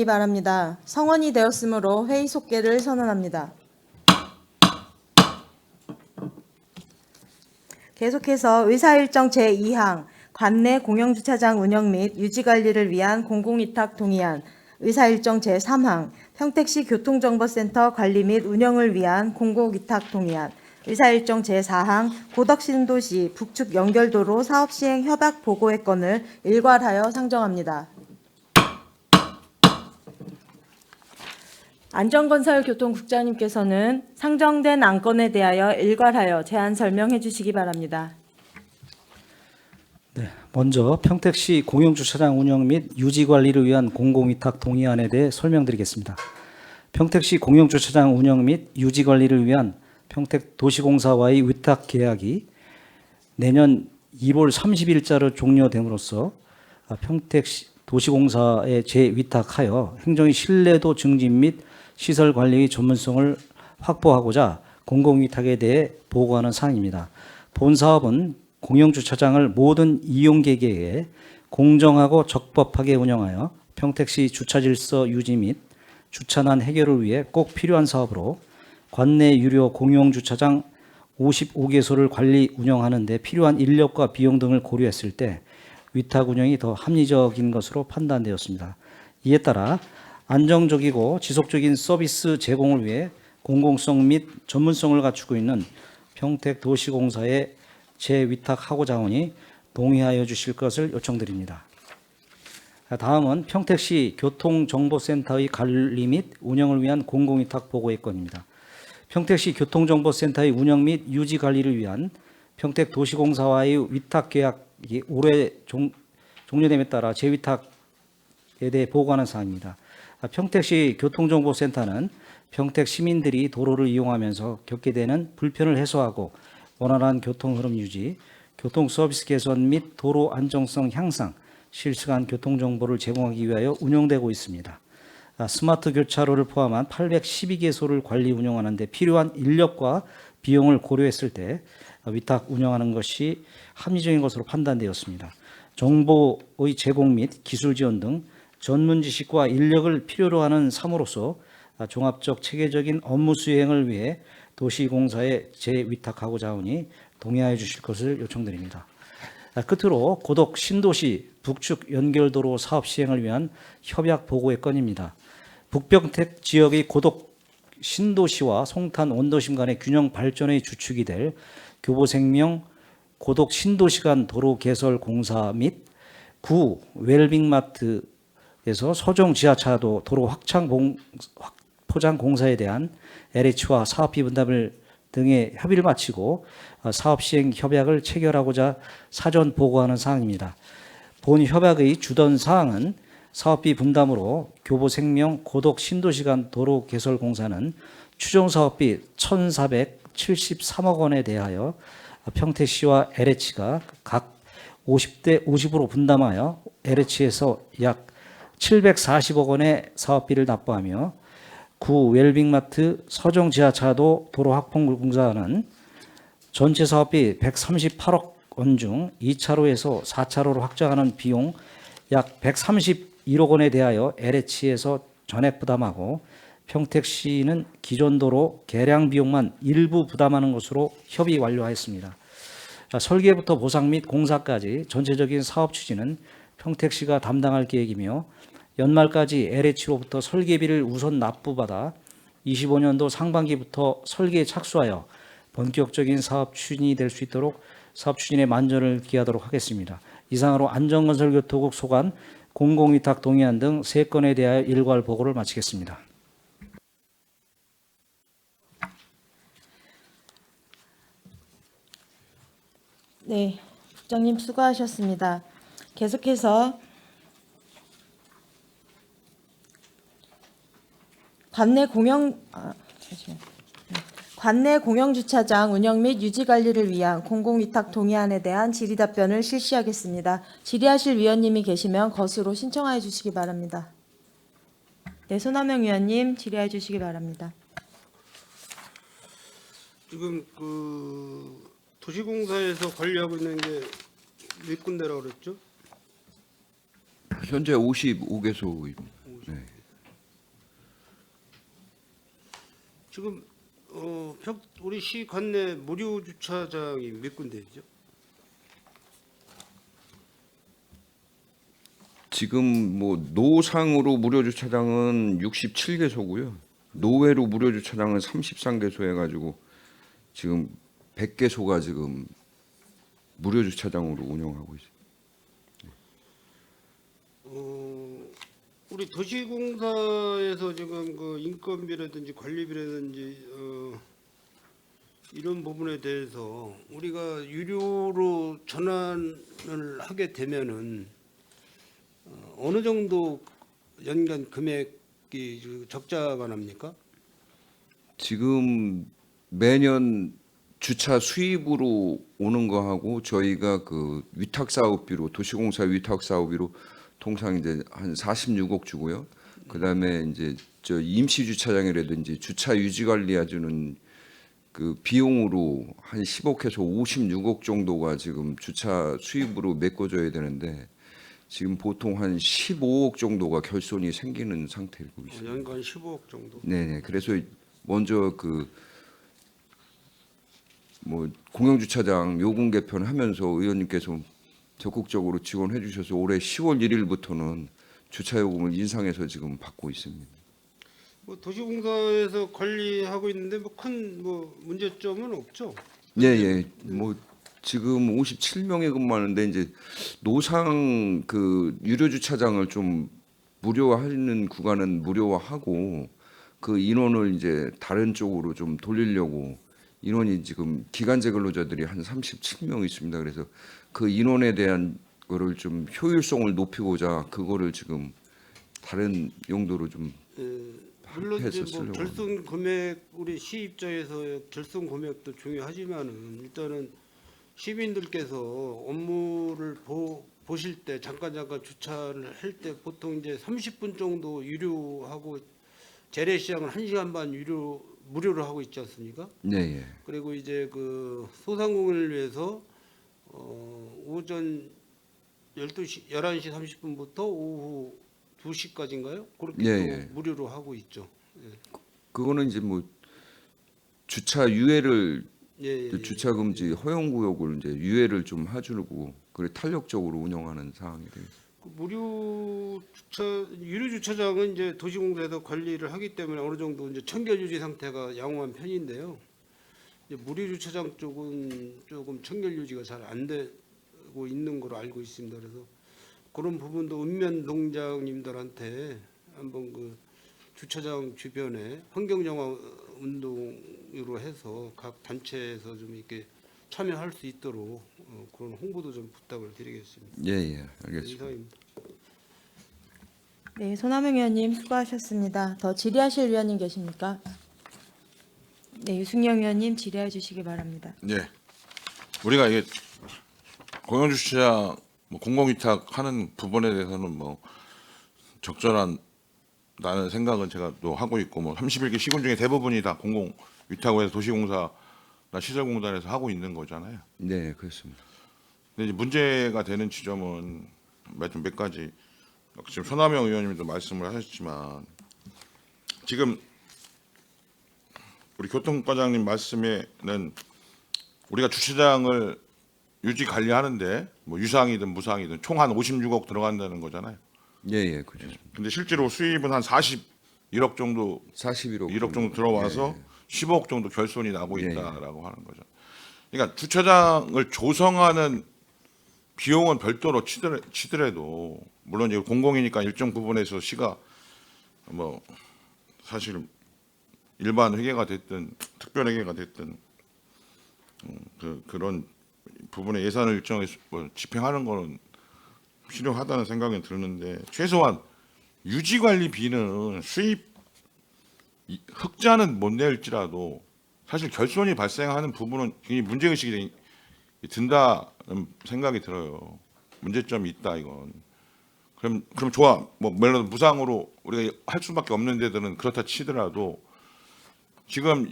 바랍니다. 성원이 되었으므로 회의 속개를 선언합니다. 계속해서 의사일정 제2항 관내 공영주차장 운영 및 유지관리를 위한 공공위탁 동의안, 의사일정 제3항 평택시 교통정보센터 관리 및 운영을 위한 공공위탁 동의안, 의사일정 제4항 고덕신도시 북측 연결도로 사업시행 협약 보고의 건을 일괄하여 상정합니다. 안전건설교통국장님께서는 상정된 안건에 대하여 일괄하여 제안 설명해 주시기 바랍니다. 네, 먼저 평택시 공영주차장 운영 및 유지관리를 위한 공공위탁 동의안에 대해 설명드리겠습니다. 평택시 공영주차장 운영 및 유지관리를 위한 평택도시공사와의 위탁 계약이 내년 1월 30일자로 종료됨으로써 평택도시공사에 재위탁하여 행정의 신뢰도 증진 및 시설 관리의 전문성을 확보하고자 공공위탁에 대해 보고하는 사항입니다. 본 사업은 공영주차장을 모든 이용객에게 공정하고 적법하게 운영하여 평택시 주차질서 유지 및 주차난 해결을 위해 꼭 필요한 사업으로 관내 유료 공용주차장 55개소를 관리 운영하는 데 필요한 인력과 비용 등을 고려했을 때 위탁 운영이 더 합리적인 것으로 판단되었습니다. 이에 따라 안정적이고 지속적인 서비스 제공을 위해 공공성 및 전문성을 갖추고 있는 평택도시공사에 재위탁하고자 하오니 동의하여 주실 것을 요청드립니다. 다음은 평택시 교통정보센터의 관리 및 운영을 위한 공공위탁 보고의 건입니다. 평택시 교통정보센터의 운영 및 유지 관리를 위한 평택도시공사와의 위탁 계약이 올해 종료됨에 따라 재위탁에 대해 보고하는 사항입니다. 평택시 교통정보센터는 평택 시민들이 도로를 이용하면서 겪게 되는 불편을 해소하고 원활한 교통 흐름 유지, 교통 서비스 개선 및 도로 안정성 향상, 실시간 교통 정보를 제공하기 위하여 운영되고 있습니다. 스마트 교차로를 포함한 812개소를 관리 운영하는 데 필요한 인력과 비용을 고려했을 때 위탁 운영하는 것이 합리적인 것으로 판단되었습니다. 정보의 제공 및 기술 지원 등 전문 지식과 인력을 필요로 하는 사무로서 종합적 체계적인 업무 수행을 위해 도시공사에 재위탁하고자 하오니 동의하여 주실 것을 요청드립니다. 끝으로 고덕 신도시 북측 연결도로 사업 시행을 위한 협약 보고의 건입니다. 북평택 지역의 고덕 신도시와 송탄 원도심 간의 균형 발전의 주축이 될 교보생명 고덕 신도시 간 도로 개설 공사 및 구 웰빙마트에서 서정 지하차도 도로 포장 공사에 대한 LH와 사업비 분담을 등의 협의를 마치고 사업 시행 협약을 체결하고자 사전 보고하는 사항입니다. 본 협약의 주던 사항은 사업비 분담으로 교보생명 고덕 신도시 간 도로 개설 공사는 추정 사업비 1,473억 원에 대하여 평택시와 LH가 각 50대 50으로 분담하여 LH에서 약 740억 원의 사업비를 납부하며 구 웰빙마트 서정 지하차도 도로 확보 공사는 전체 사업비 138억 원 중 2차로에서 4차로로 확장하는 비용 약 131억 원에 대하여 LH에서 전액 부담하고 평택시는 기존 도로 개량 비용만 일부 부담하는 것으로 협의 완료하였습니다. 설계부터 보상 및 공사까지 전체적인 사업 추진은 평택시가 담당할 계획이며 연말까지 LH로부터 설계비를 우선 납부받아 25년도 상반기부터 설계에 착수하여 본격적인 사업 추진이 될 수 있도록 사업 추진에 만전을 기하도록 하겠습니다. 이상으로 안전건설교통국 소관 공공위탁 동의안 등 3건에 대하여 일괄 보고를 마치겠습니다. 네, 국장님 수고하셨습니다. 계속해서 관내 공영주차장 운영 및 유지관리를 위한 공공위탁 동의안에 대한 질의답변을 실시하겠습니다. 질의하실 위원님이 계시면 것으로 신청하여 주시기 바랍니다. 네, 손하명 위원님 질의해 주시기 바랍니다. 지금 도시공사에서 관리하고 있는 게 몇 군데라고 그랬죠? 현재 55개소입니다. 네. 지금 우리 시 관내 무료 주차장이 몇 군데죠? 지금 뭐 노상으로 무료 주차장은 67개소고요. 노외로 무료 주차장은 33개소 해가지고 지금 100개소가 지금 무료 주차장으로 운영하고 있어요. 우리 도시공사에서 지금 그 인건비라든지 관리비라든지 이런 부분에 대해서 우리가 유료로 전환을 하게 되면은 어느 정도 연간 금액이 적자가 납니까? 지금 매년 주차 수입으로 오는 거하고 저희가 그 위탁 사업비로 도시공사 위탁 사업비로 통상 이제 한 46억 주고요. 그다음에 이제 저 임시 주차장이라든지 주차 유지 관리해 주는 그 비용으로 한 10억에서 56억 정도가 지금 주차 수입으로 메꿔줘야 되는데 지금 보통 한 15억 정도가 결손이 생기는 상태이고 있습니다. 연간 15억 정도. 네네. 그래서 먼저 그 뭐 공영주차장 요금 개편하면서 의원님께서 적극적으로 지원해 주셔서 올해 10월 1일부터는 주차 요금을 인상해서 지금 받고 있습니다. 뭐 도시공사에서 관리하고 있는데 뭐 큰 뭐 문제점은 없죠? 예. 뭐 지금 57명이 근무하는데 이제 노상 그 유료 주차장을 좀 무료화하는 구간은 무료화하고 그 인원을 이제 다른 쪽으로 좀 돌리려고 인원이 지금 기간제 근로자들이 한 37명 있습니다. 그래서 그 인원에 대한 거를 좀 효율성을 높이고자 그거를 지금 다른 용도로 좀 물론 이제 해서 뭐 쓰려고 결손 금액 우리 시 입장에서 결손 금액도 중요하지만은 일단은 시민들께서 업무를 보실 때 잠깐 주차를 할 때 보통 이제 30분 정도 유료하고 재래시장은 1시간 반 무료로 하고 있지 않습니까? 예. 그리고 이제 그 소상공인을 위해서 오전 11시 30분부터 오후 2시까지인가요? 그렇게 예. 또 무료로 하고 있죠. 그거는 이제 뭐 주차 유예를 예. 또 주차 금지 허용 구역을 이제 유예를 좀 해주고 그래 탄력적으로 운영하는 사항이 되겠습니다. 그 유료 주차장은 이제 도시공사에서 관리를 하기 때문에 어느 정도 이제 청결 유지 상태가 양호한 편인데요. 이제 무료 주차장 쪽은 조금 청결 유지가 잘 안 되고 있는 걸로 알고 있습니다. 그래서 그런 부분도 읍면 농장님들한테 한번 그 주차장 주변에 환경 정화 운동으로 해서 각 단체에서 좀 이렇게 참여할 수 있도록 그런 홍보도 좀 부탁을 드리겠습니다. 예. 알겠습니다. 이상입니다. 네, 손학명 의원님 수고하셨습니다. 더 질의하실 위원님 계십니까? 네, 유승영 의원님 질의해 주시기 바랍니다. 네, 우리가 이게 공영주차장 뭐 공공위탁하는 부분에 대해서는 뭐 적절한 나는 생각은 제가 또 하고 있고 뭐 31개 시군 중에 대부분이 다 공공위탁을 해서 도시공사나 시설공단에서 하고 있는 거잖아요. 네, 그렇습니다. 근데 이제 문제가 되는 지점은 몇 가지 지금 손학명 의원님도 말씀을 하셨지만 지금 우리 교통과장님 말씀에는 우리가 주차장을 유지 관리하는데 뭐 유상이든 무상이든 총 한 56억 들어간다는 거잖아요. 예, 그렇죠. 근데 실제로 수입은 한 41억 정도 41억 1억 정도 들어와서 예. 15억 정도 결손이 나고 예, 있다라고 하는 거죠. 그러니까 주차장을 조성하는 비용은 별도로 치더라도 물론 이제 공공이니까 일정 부분에서 시가 뭐 사실 일반 회계가 됐든 특별 회계가 됐든 그런 부분의 예산을 일정하게 뭐 집행하는 거는 필요하다는 생각이 드는데 최소한 유지 관리비는 수입 흑자는 못 낼지라도 사실 결손이 발생하는 부분은 굉장히 문제 의식이 든다는 생각이 들어요. 문제점이 있다 이건. 그럼 좋아. 뭐 물론 무상으로 우리가 할 수밖에 없는 데들은 그렇다 치더라도 지금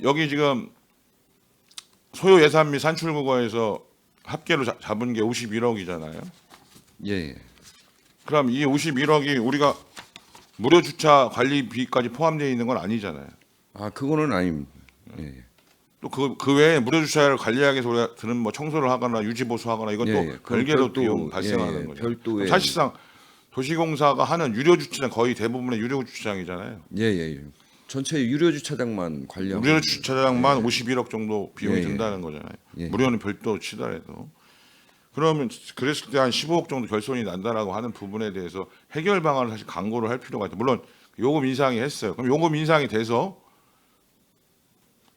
소요 예산 및 산출국어에서 합계로 잡은 게 51억이잖아요. 예. 그럼 이 51억이 우리가 무료 주차 관리비까지 포함되어 있는 건 아니잖아요. 아, 그거는 아닙니다. 예. 또 그 외에 무료 주차를 관리하기 위해서 우리가 드는 뭐 청소를 하거나 유지 보수하거나 이건 예, 또 예. 별개로 별도, 비용 발생하는 예, 예. 거죠. 별도의 사실상 도시공사가 하는 유료 주차장 거의 대부분의 유료 주차장이잖아요. 예. 전체 유료 주차장만 관리하고 무료 있는 주차장만 51억 정도 비용이 예, 예. 든다는 거잖아요. 예. 무료는 별도 치더라도. 그러면 그랬을 때 한 15억 정도 결손이 난다라고 하는 부분에 대해서 해결 방안을 사실 강구를 할 필요가 있다. 물론 요금 인상이 했어요. 그럼 요금 인상이 돼서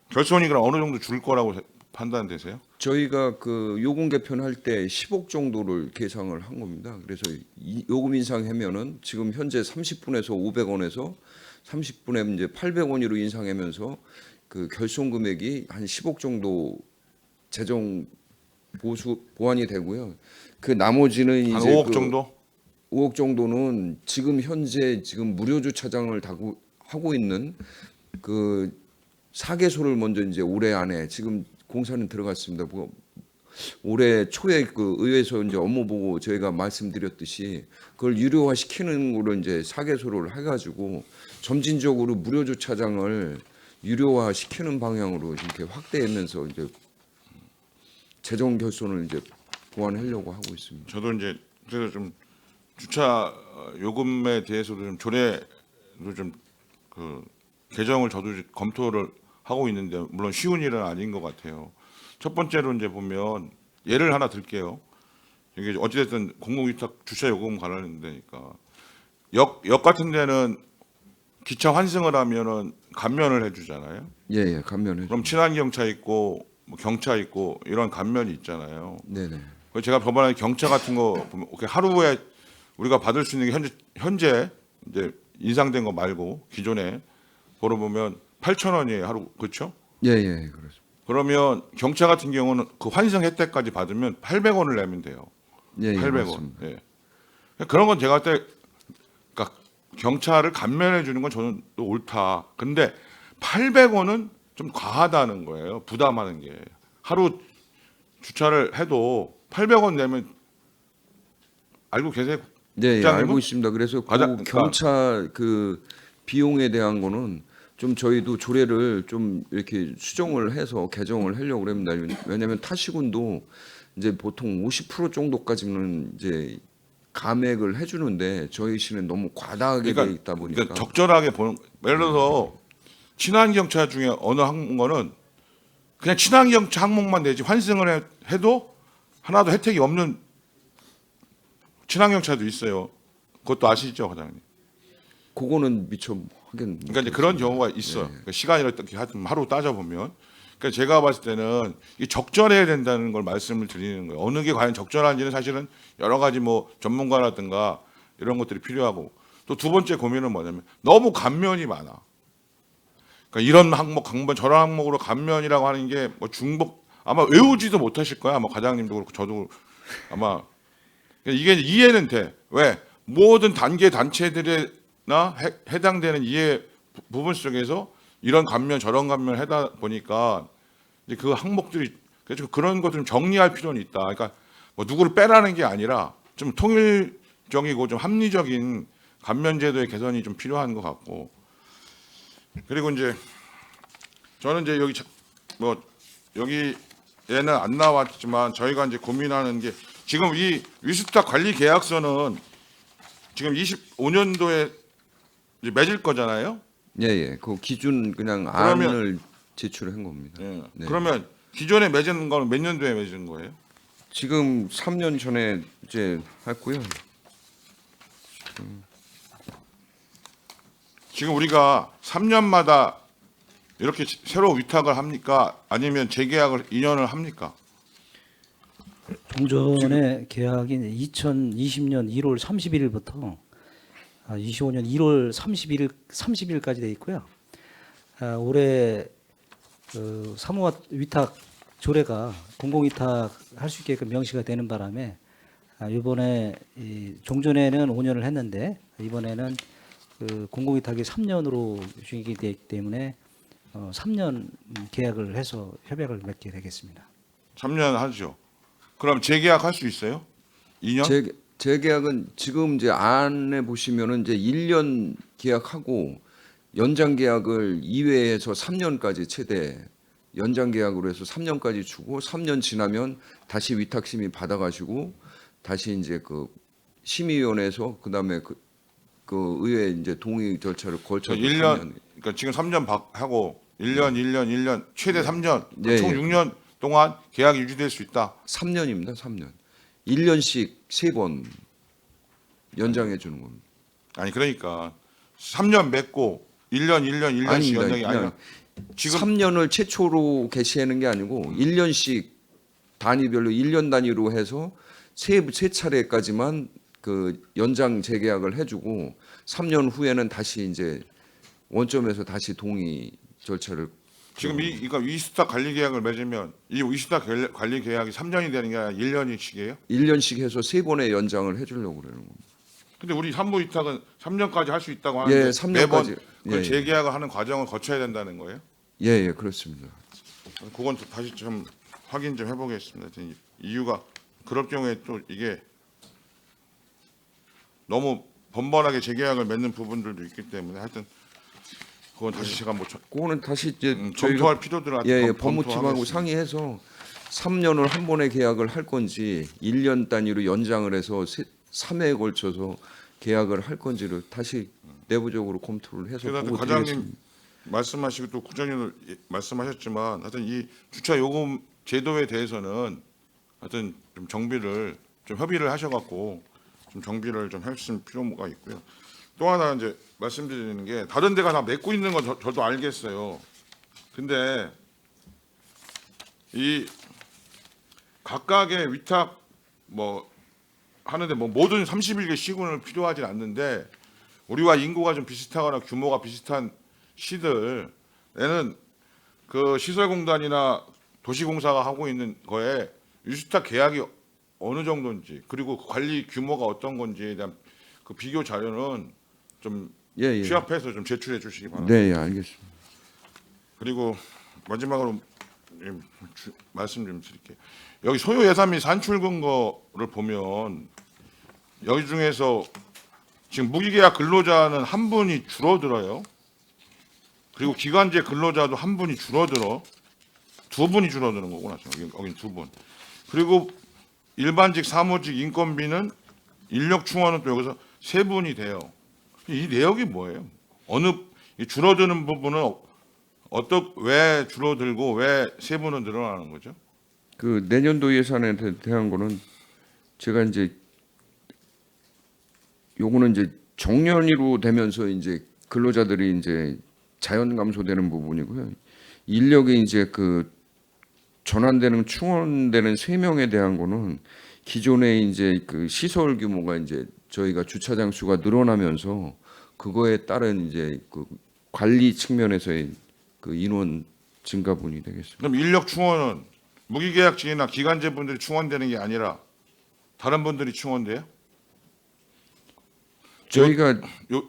결손이 그럼 어느 정도 줄 거라고 판단되세요? 저희가 그 요금 개편할 때 10억 정도를 계상을 한 겁니다. 그래서 이 요금 인상하면은 지금 현재 30분에서 500원에서 30분에 이제 800원으로 인상하면서 그 결손 금액이 한 10억 정도 재정 보완이 되고요. 그 나머지는 한 이제 5억 그 정도? 5억 정도는 지금 현재 무료 주차장을 하고 있는 그 4개소를 먼저 이제 올해 안에 지금 공사는 들어갔습니다. 뭐 올해 초에 그 의회에서 이제 업무 보고 저희가 말씀드렸듯이 그걸 유료화 시키는 거로 이제 4개소를 해가지고 점진적으로 무료 주차장을 유료화 시키는 방향으로 이렇게 확대하면서 이제 재정 결손을 이제 보완하려고 하고 있습니다. 저도 이제 그래서 좀 주차 요금에 대해서도 좀 조례도 좀 그 개정을 저도 이제 검토를 하고 있는데 물론 쉬운 일은 아닌 것 같아요. 첫 번째로 이제 보면 예를 하나 들게요. 이게 어찌됐든 공공위탁 주차 요금 관련된 데니까 역 같은 데는 기차 환승을 하면은 감면을 해주잖아요. 예, 감면해. 그럼 친환경차 있고 뭐 경차 있고 이런 감면이 있잖아요. 네네. 그래서 제가 저번에 경차 같은 거 보면 하루에 우리가 받을 수 있는 게 현재 이제 인상된 거 말고 기존에 보러보면 8,000원이에요 하루 그렇죠? 예, 그렇습니다. 그러면 경차 같은 경우는 그 환승 혜택까지 받으면 800원을 내면 돼요. 예, 800원. 맞습니다. 예. 그런 건 제가 때 그러니까 경차를 감면해 주는 건 저는 또 옳다. 근데 800원은 좀 과하다는 거예요. 부담하는 게. 하루 주차를 해도 800원 내면 알고 계세요? 네, 국장님은? 알고 있습니다. 그래서 그 그러니까 경차 그 비용에 대한 거는 좀 저희도 조례를 좀 이렇게 수정을 해서 개정을 하려고 합니다. 왜냐하면 타시군도 이제 보통 50% 정도까지는 이제 감액을 해주는데 저희 시는 너무 과다하게 돼 있다 보니까 그러니까 적절하게 보는 예를 들어서 친환경차 중에 어느 항목은 그냥 친환경차 항목만 내지 환승을 해도 하나도 혜택이 없는 친환경차도 있어요. 그것도 아시죠, 과장님? 그거는 미처 확인. 그러니까 이제 그런 경우가 있어. 그러니까 시간을 어떻게 하루 따져 보면, 그러니까 제가 봤을 때는 이 적절해야 된다는 걸 말씀을 드리는 거예요. 어느 게 과연 적절한지는 사실은 여러 가지 뭐 전문가라든가 이런 것들이 필요하고 또 두 번째 고민은 뭐냐면 너무 감면이 많아. 그러니까 이런 항목, 저런 항목으로 감면이라고 하는 게 뭐 중복 아마 외우지도 못하실 거야. 아마 과장님도 그렇고 저도 아마 이게 이해는 돼. 왜 모든 단계 단체들이나 해당되는 이해 부분 속에서 이런 감면 저런 감면 하다 보니까 이제 그 항목들이 그래서 그런 것들 좀 정리할 필요는 있다. 그러니까 뭐 누구를 빼라는 게 아니라 좀 통일적이고 좀 합리적인 감면 제도의 개선이 좀 필요한 것 같고 그리고 이제 저는 이제 뭐 여기에는 안 나왔지만 저희가 이제 고민하는 게 지금 이 위스탁 관리 계약서는 지금 25년도에 이제 맺을 거잖아요. 예. 그 기준 그냥 그러면- 안을 제출한 겁니다. 예. 네. 그러면 기존에 맺은 거는 몇 년도에 맺은 거예요? 지금 3년 전에 이제 했고요. 지금 우리가 3년마다 이렇게 새로 위탁을 합니까? 아니면 재계약을 2년을 합니까? 종전의 계약인 2020년 1월 31일부터 25년 1월 30일까지 돼 있고요. 올해 사무와 위탁 조례가 공공위탁 할 수 있게끔 명시가 되는 바람에 이번에 종전에는 5년을 했는데 이번에는 그 공공위탁이 3년으로 주기 되기 때문에 3년 계약을 해서 협약을 맺게 되겠습니다. 3년 하죠. 그럼 재계약할 수 있어요? 2년? 재계약은 지금 이제 안에 보시면은 이제 1년 계약하고 연장 계약을 2회에서 3년까지 최대 연장 계약으로 해서 3년까지 주고 3년 지나면 다시 위탁심의 받아가시고 다시 이제 그 심의위원회에서 그다음에 그 의회 이제 동의 절차를 거쳐서 1년 그러니까 지금 3년 하고 1년 최대 3년 예, 총 예. 6년 동안 계약이 유지될 수 있다. 3년입니다. 3년. 1년씩 3번 연장해 주는 겁니다. 아니 그러니까 3년 맺고 1년씩 아닙니다. 연장이 아니라 그냥 지금 3년을 최초로 개시하는 게 아니고 1년씩 단위별로 1년 단위로 해서 세 차례까지만 그 연장 재계약을 해주고 3년 후에는 다시 이제 원점에서 다시 동의 절차를 지금 그러니까 위스타 관리 계약을 맺으면 이 위스타 관리 계약이 3년이 되는 게 아니라 1년씩이에요? 1년씩 해서 3번의 연장을 해주려고 그러는 겁니다. 근데 우리 산부 위탁은 3년까지 할 수 있다고 하는데 예, 3년까지. 매번 그 예, 예. 재계약을 하는 과정을 거쳐야 된다는 거예요? 예, 그렇습니다. 그건 다시 좀 확인 좀 해보겠습니다. 이유가 그럴 경우에 또 이게 너무 번번하게 재계약을 맺는 부분들도 있기 때문에 하여튼 그건 다시 제가 뭐 그거는 다시 이제 검토할 필요들을 예, 법무팀하고 상의해서 3년을 한 번에 계약을 할 건지 1년 단위로 연장을 해서 3회에 걸쳐서 계약을 할 건지를 다시 내부적으로 검토를 해서 그래서 보고 과장님 드리겠습니다. 말씀하시고 또 국장님도 말씀하셨지만 하여튼 이 주차 요금 제도에 대해서는 하여튼 좀 정비를 좀 협의를 하셔갖고 좀 정비를 좀 하실 필요가 있고요. 또 하나 이제 말씀드리는 게 다른 데가 다 맺고 있는 건 저도 알겠어요. 근데 이 각각의 위탁 뭐 하는데 뭐 모든 31개 시군을 필요하진 않는데 우리와 인구가 좀 비슷하거나 규모가 비슷한 시들에는 그 시설공단이나 도시공사가 하고 있는 거에 위탁 계약이 어느 정도인지 그리고 관리 규모가 어떤 건지에 대한 그 비교 자료는 좀 예, 예. 취합해서 좀 제출해 주시기 바랍니다. 네, 예, 알겠습니다. 그리고 마지막으로 말씀 좀 드릴게요. 여기 소요 예산 및 산출 근거를 보면 여기 중에서 지금 무기계약 근로자는 한 분이 줄어들어요. 그리고 기간제 근로자도 한 분이 줄어들어. 두 분이 줄어드는 거구나. 여기 두 분. 그리고 일반직, 사무직 인건비는 인력 충원은 또 여기서 세 분이 돼요. 이 내역이 뭐예요? 이 줄어드는 부분은 왜 줄어들고 왜 세 분은 늘어나는 거죠? 그 내년도 예산에 대한 거는 제가 이제 요거는 이제 정년으로 되면서 이제 근로자들이 이제 자연 감소되는 부분이고요. 인력이 이제 그 전환되는 충원되는 3명에 대한 거는 기존에 이제 그 시설 규모가 이제 저희가 주차장 수가 늘어나면서 그거에 따른 이제 그 관리 측면에서의 그 인원 증가분이 되겠습니다. 그럼 인력 충원은 무기계약직이나 기간제 분들이 충원되는 게 아니라 다른 분들이 충원돼요? 저희가 요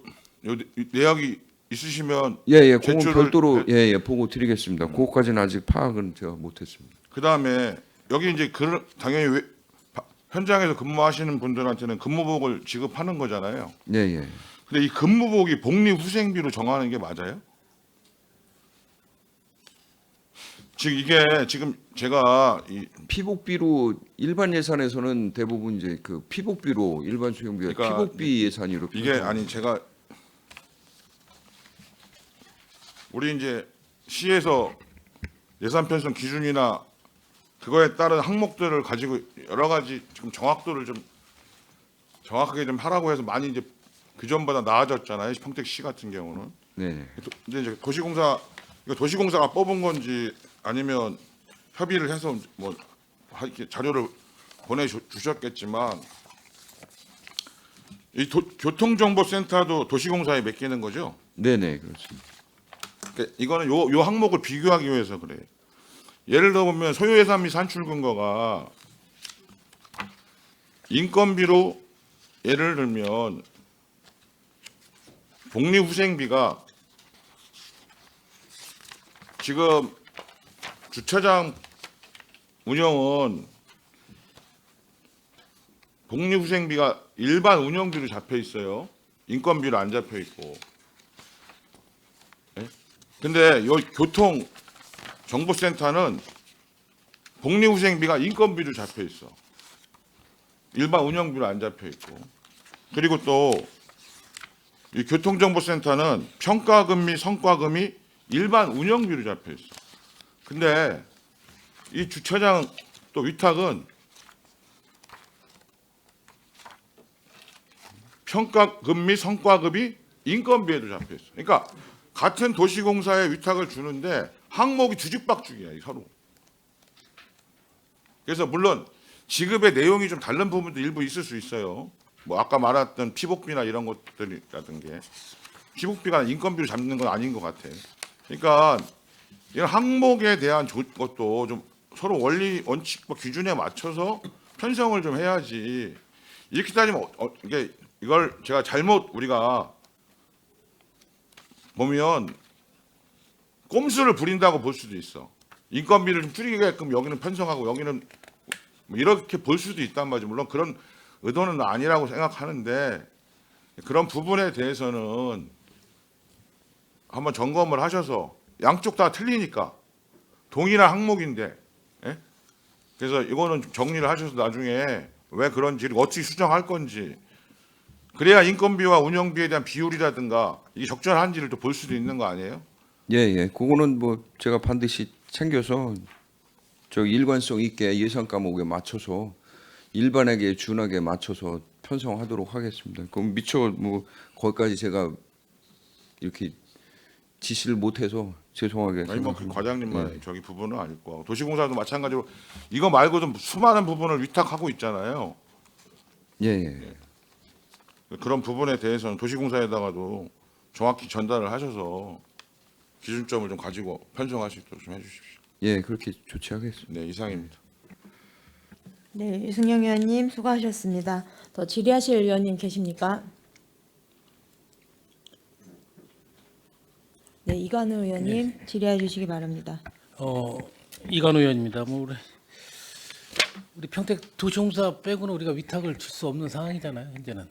내역이 있으시면 예예 그건 제출을 별도로 예예 보고 드리겠습니다. 그거까지는 아직 파악은 제가 못했습니다. 그다음에 여기 이제 당연히 현장에서 근무하시는 분들한테는 근무복을 지급하는 거잖아요. 예예. 근데 이 근무복이 복리후생비로 정하는 게 맞아요? 지금 제가 피복비로 일반 예산에서는 대부분 이제 그 피복비로 일반 수용비가 그러니까 피복비 예산으로 이게 아니 제가 우리 이제 시에서 예산 편성 기준이나 그거에 따른 항목들을 가지고 여러 가지 지금 정확도를 좀 정확하게 좀 하라고 해서 많이 이제 그전보다 나아졌잖아요. 평택시 같은 경우는. 네. 근데 이제 도시공사가 뽑은 건지 아니면 협의를 해서 뭐 이렇게 자료를 보내주셨겠지만 이 교통정보센터도 도시공사에 맡기는 거죠. 네네 그렇습니다. 그러니까 이거는 요 항목을 비교하기 위해서 그래요. 예를 들어 보면 소요예산 및 산출 근거가 인건비로 예를 들면 복리후생비가 지금 주차장 운영은 복리후생비가 일반 운영비로 잡혀 있어요. 인건비로 안 잡혀 있고. 근데 요 교통 정보센터는 복리후생비가 인건비로 잡혀 있어. 일반 운영비로 안 잡혀 있고. 그리고 또 이 교통정보센터는 평가금 및 성과금이 일반 운영비로 잡혀 있어. 근데 이 주차장 또 위탁은 평가금 및 성과급이 인건비에도 잡혀 있어. 그러니까 같은 도시공사에 위탁을 주는데 항목이 뒤죽박죽이야, 이 서로. 그래서 물론 지급의 내용이 좀 다른 부분도 일부 있을 수 있어요. 뭐 아까 말했던 피복비나 이런 것들이라든가 피복비가 인건비로 잡는 건 아닌 것 같아. 그러니까 이런 항목에 대한 것도 좀 서로 원리 원칙과 기준에 맞춰서 편성을 좀 해야지. 이렇게 따지면 이게 이걸 제가 잘못 우리가 보면 꼼수를 부린다고 볼 수도 있어. 인건비를 좀 줄이게끔 여기는 편성하고 여기는 뭐 이렇게 볼 수도 있단 말이죠. 물론 그런 의도는 아니라고 생각하는데 그런 부분에 대해서는 한번 점검을 하셔서 양쪽 다 틀리니까 동일한 항목인데, 예? 그래서 이거는 좀 정리를 하셔서 나중에 왜 그런지 어떻게 수정할 건지 그래야 인건비와 운영비에 대한 비율이라든가 이게 적절한지를 또 볼 수도 있는 거 아니에요? 예. 그거는 뭐 제가 반드시 챙겨서 저 일관성 있게 예산 과목에 맞춰서 일반에게 준하게 맞춰서 편성하도록 하겠습니다. 그럼 미처 뭐 거기까지 제가 이렇게 지시를 못해서 죄송하게 아니 뭐 생각합니다. 과장님만 저기 부분은 아닐 거고 도시공사도 마찬가지로 이거 말고도 수많은 부분을 위탁하고 있잖아요. 예. 그런 부분에 대해서는 도시공사에다가도 정확히 전달을 하셔서 기준점을 좀 가지고 편성할 수 있도록 좀 해주십시오. 예, 그렇게 조치하겠습니다. 네, 이상입니다. 네, 유승영 의원님 수고하셨습니다. 더 질의하실 의원님 계십니까? 네, 이관우 의원님 질의해 주시기 바랍니다. 이관우 의원입니다. 뭐 우리 평택 도시공사 빼고는 우리가 위탁을 줄 수 없는 상황이잖아요. 현재는.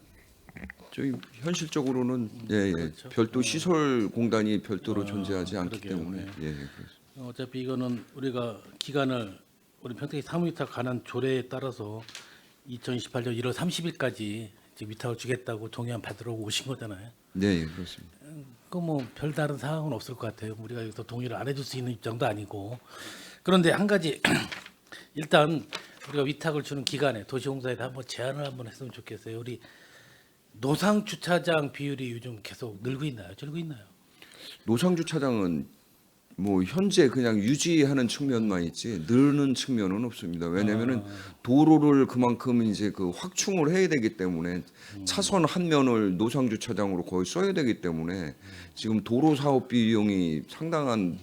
저희 현실적으로는 예. 그렇죠. 별도 시설 공단이 별도로 존재하지 않기 그러게요. 때문에 네. 예. 그렇습니다. 어차피 이거는 우리가 기간을 우리 평택 사무위탁 관한 조례에 따라서 2028년 1월 30일까지 위탁을 주겠다고 동의안 받으러 오신 거잖아요. 네, 그렇습니다. 그 뭐 별다른 상황은 없을 것 같아요. 우리가 여기서 동의를 안 해줄 수 있는 입장도 아니고. 그런데 한 가지 일단 우리가 위탁을 주는 기간에 도시공사에다 한번 제안을 한번 했으면 좋겠어요. 우리 노상 주차장 비율이 요즘 계속 늘고 있나요? 줄고 있나요? 노상 주차장은 뭐 현재 그냥 유지하는 측면만 있지 늘는 측면은 없습니다. 왜냐면은 도로를 그만큼 이제 그 확충을 해야 되기 때문에 차선 한 면을 노상 주차장으로 거의 써야 되기 때문에 지금 도로 사업 비용이 상당한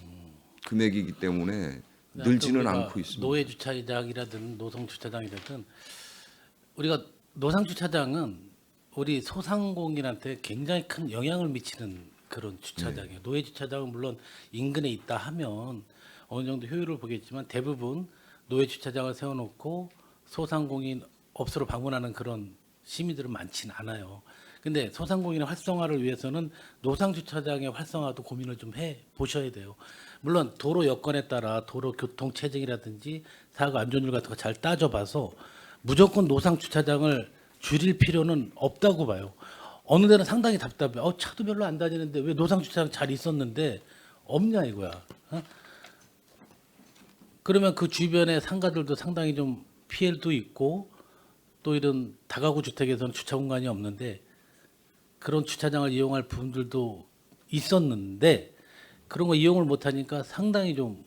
금액이기 때문에 늘지는 우리가 않고 있습니다. 노예 주차장이라든 노상 주차장이라든 우리가 노상 주차장은 우리 소상공인한테 굉장히 큰 영향을 미치는 그런 주차장이에요. 노예 주차장은 물론 인근에 있다 하면 어느 정도 효율을 보겠지만 대부분 노예 주차장을 세워놓고 소상공인 업소로 방문하는 그런 시민들은 많지는 않아요. 근데 소상공인의 활성화를 위해서는 노상 주차장의 활성화도 고민을 좀 해 보셔야 돼요. 물론 도로 여건에 따라 도로 교통 체증이라든지 사고 안전율 같은 거 잘 따져봐서 무조건 노상 주차장을 줄일 필요는 없다고 봐요. 어느 데는 상당히 답답해. 차도 별로 안 다니는데 왜 노상 주차장 잘 있었는데 없냐 이거야. 그러면 그 주변의 상가들도 상당히 좀 피해도 있고 또 이런 다가구 주택에서는 주차 공간이 없는데 그런 주차장을 이용할 분들도 있었는데 그런 거 이용을 못하니까 상당히 좀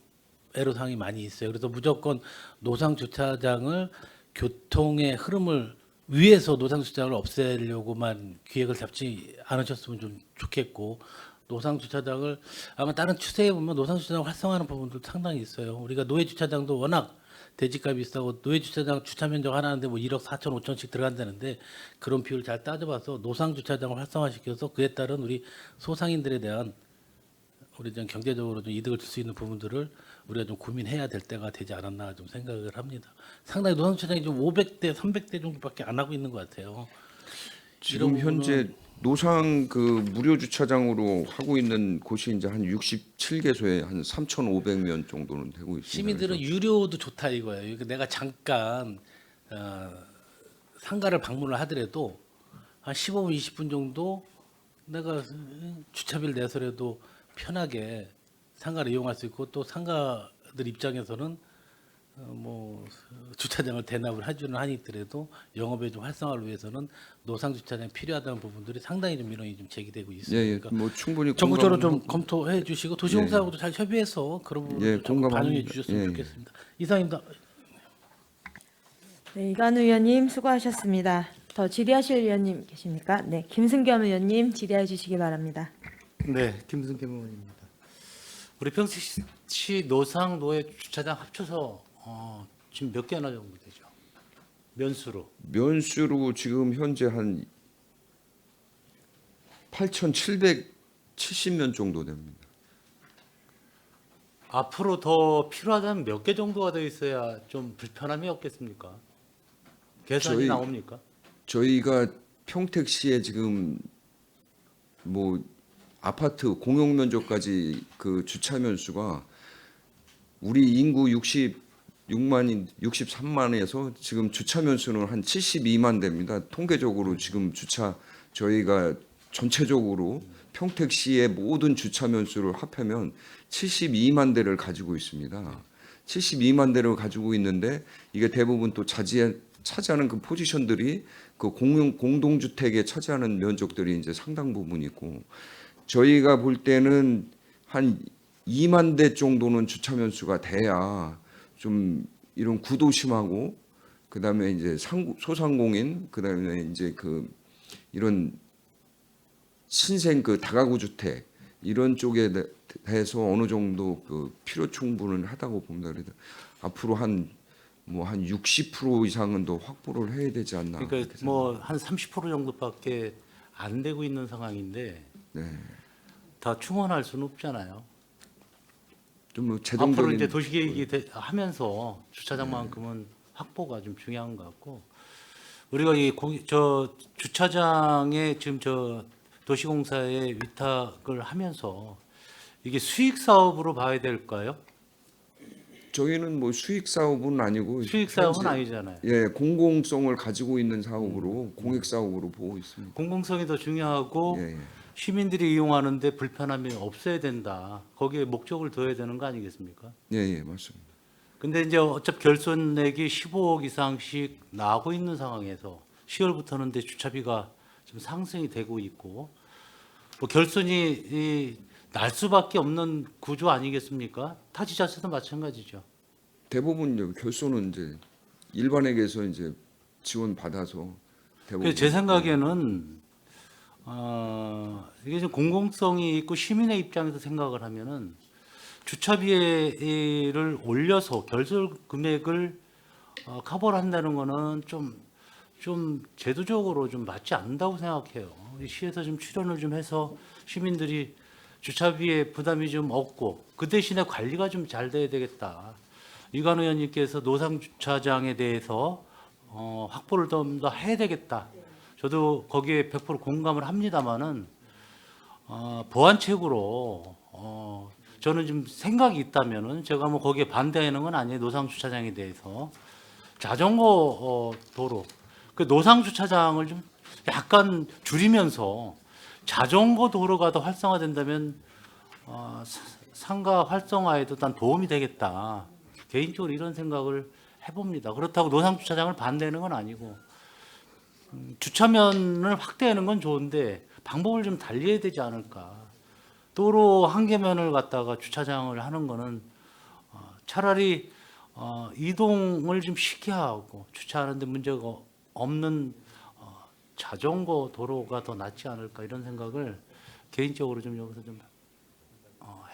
애로사항이 많이 있어요. 그래서 무조건 노상 주차장을 교통의 흐름을 위해서 노상 주차장을 없애려고만 기획을 잡지 않으셨으면 좀 좋겠고 노상 주차장을 아마 다른 추세에 보면 노상 주차장 활성화하는 부분도 상당히 있어요. 우리가 노예 주차장도 워낙 대지값이 비싸고 노예 주차장 주차 면적 하나 하는데 뭐 1억 4천 5천씩 들어간다는데 그런 비율 잘 따져봐서 노상 주차장을 활성화시켜서 그에 따른 우리 소상인들에 대한 우리 좀 경제적으로 좀 이득을 줄 수 있는 부분들을 우리가 좀 고민해야 될 때가 되지 않았나 좀 생각을 합니다. 상당히 노상 주차장이 좀 500대, 300대 정도밖에 안 하고 있는 것 같아요. 지금 이런 현재 부분은, 노상 그 무료 주차장으로 하고 있는 곳이 이제 한 67개소에 한 3,500명 정도는 되고 있습니다. 시민들은 유료도 좋다 이거예요. 이거 내가 잠깐 상가를 방문을 하더라도 한 15분, 20분 정도 내가 주차비를 내서라도 편하게 상가를 이용할 수 있고 또 상가들 입장에서는 뭐 주차장을 대납을 해주는 한이 있더라도 영업의 좀 활성화를 위해서는 노상 주차장이 필요하다는 부분들이 상당히 좀 민원이 좀 제기되고 있습니다. 예, 예. 그러니까 뭐 충분히 전국적으로 좀 공감하고- 검토해 주시고 도시공사하고도 잘 협의해서 그런 부분을 예, 좀 반영해 공감합니다. 주셨으면 예, 예. 좋겠습니다. 이상입니다. 네, 이관 의원님 수고하셨습니다. 더 질의하실 의원님 계십니까? 네, 김승겸 의원님 질의해 주시기 바랍니다. 네, 김승겸 의원입니다. 우리 평택시 노상 노회 주차장 합쳐서 지금 몇 개나 정도 되죠? 면수로. 면수로 지금 현재 한 8,770면 정도 됩니다. 앞으로 더 필요하다면 몇 개 정도가 더 있어야 좀 불편함이 없겠습니까? 계산이 저희- 나옵니까? 저희가 평택시에 지금 뭐 아파트 공용 면적까지 그 주차 면수가 우리 인구 63만에서 지금 주차 면수는 한 72만 대입니다. 통계적으로 지금 주차 저희가 전체적으로 평택시의 모든 주차 면수를 합하면 72만 대를 가지고 있습니다. 72만 대를 가지고 있는데 이게 대부분 또 차지하는 그 포지션들이 그 공동주택에 차지하는 면적들이 이제 상당 부분 있고 저희가 볼 때는 한 2만 대 정도는 주차 면수가 돼야 좀 이런 구도심하고 그다음에 이제 소상공인 그다음에 이제 그 이런 신생 그 다가구 주택 이런 쪽에 대해서 어느 정도 그 필요 충분은 하다고 봅니다. 그래서 앞으로 한 60% 이상은 더 확보를 해야 되지 않나. 그러니까 뭐 한 30% 정도밖에 안 되고 있는 상황인데 네. 다 충원할 수는 없잖아요. 좀뭐 앞으로 재정적인 이제 도시계획이 하면서 주차장만큼은 확보가 좀 중요한 것 같고 우리가 저 주차장에 지금 저 도시공사에 위탁을 하면서 이게 수익 사업으로 봐야 될까요? 저희는 뭐 수익 사업은 아니고 수익 사업은 현재 아니잖아요. 예, 공공성을 가지고 있는 사업으로 공익 사업으로 보고 있습니다. 공공성이 더 중요하고 예, 예. 시민들이 이용하는데 불편함이 없어야 된다. 거기에 목적을 둬야 되는 거 아니겠습니까? 예, 예, 맞습니다. 근데 이제 어차피 결손액이 15억 이상씩 나오고 있는 상황에서 10월부터는 이제 주차비가 좀 상승이 되고 있고 뭐 결손이 날 수밖에 없는 구조 아니겠습니까? 타 지자체도 마찬가지죠. 대부분 이제 결손은 이제 일반에게서 이제 지원 받아서 대부분 그래서 제 생각에는 이게 좀 공공성이 있고 시민의 입장에서 생각을 하면은 주차비를 올려서 결손 금액을 커버를 한다는 거는 좀 제도적으로 좀 맞지 않는다고 생각해요. 이 시에서 좀 출연을 좀 해서 시민들이 주차비에 부담이 좀 없고 그 대신에 관리가 좀 잘 돼야 되겠다. 이관 의원님께서 노상 주차장에 대해서 확보를 좀 더 해야 되겠다. 저도 거기에 100% 공감을 합니다만은 보완책으로 저는 좀 생각이 있다면은 제가 뭐 거기에 반대하는 건 아니에요. 노상 주차장에 대해서 자전거 도로 그 노상 주차장을 좀 약간 줄이면서 자전거 도로가 더 활성화된다면 상가 활성화에도 난 도움이 되겠다. 개인적으로 이런 생각을 해봅니다. 그렇다고 노상 주차장을 반대하는 건 아니고 주차면을 확대하는 건 좋은데 방법을 좀 달리해야 되지 않을까. 도로 한 개면을 갖다가 주차장을 하는 거는 차라리 이동을 좀 쉽게 하고 주차하는데 문제가 없는 자전거 도로가 더 낫지 않을까 이런 생각을 개인적으로 좀 여기서 좀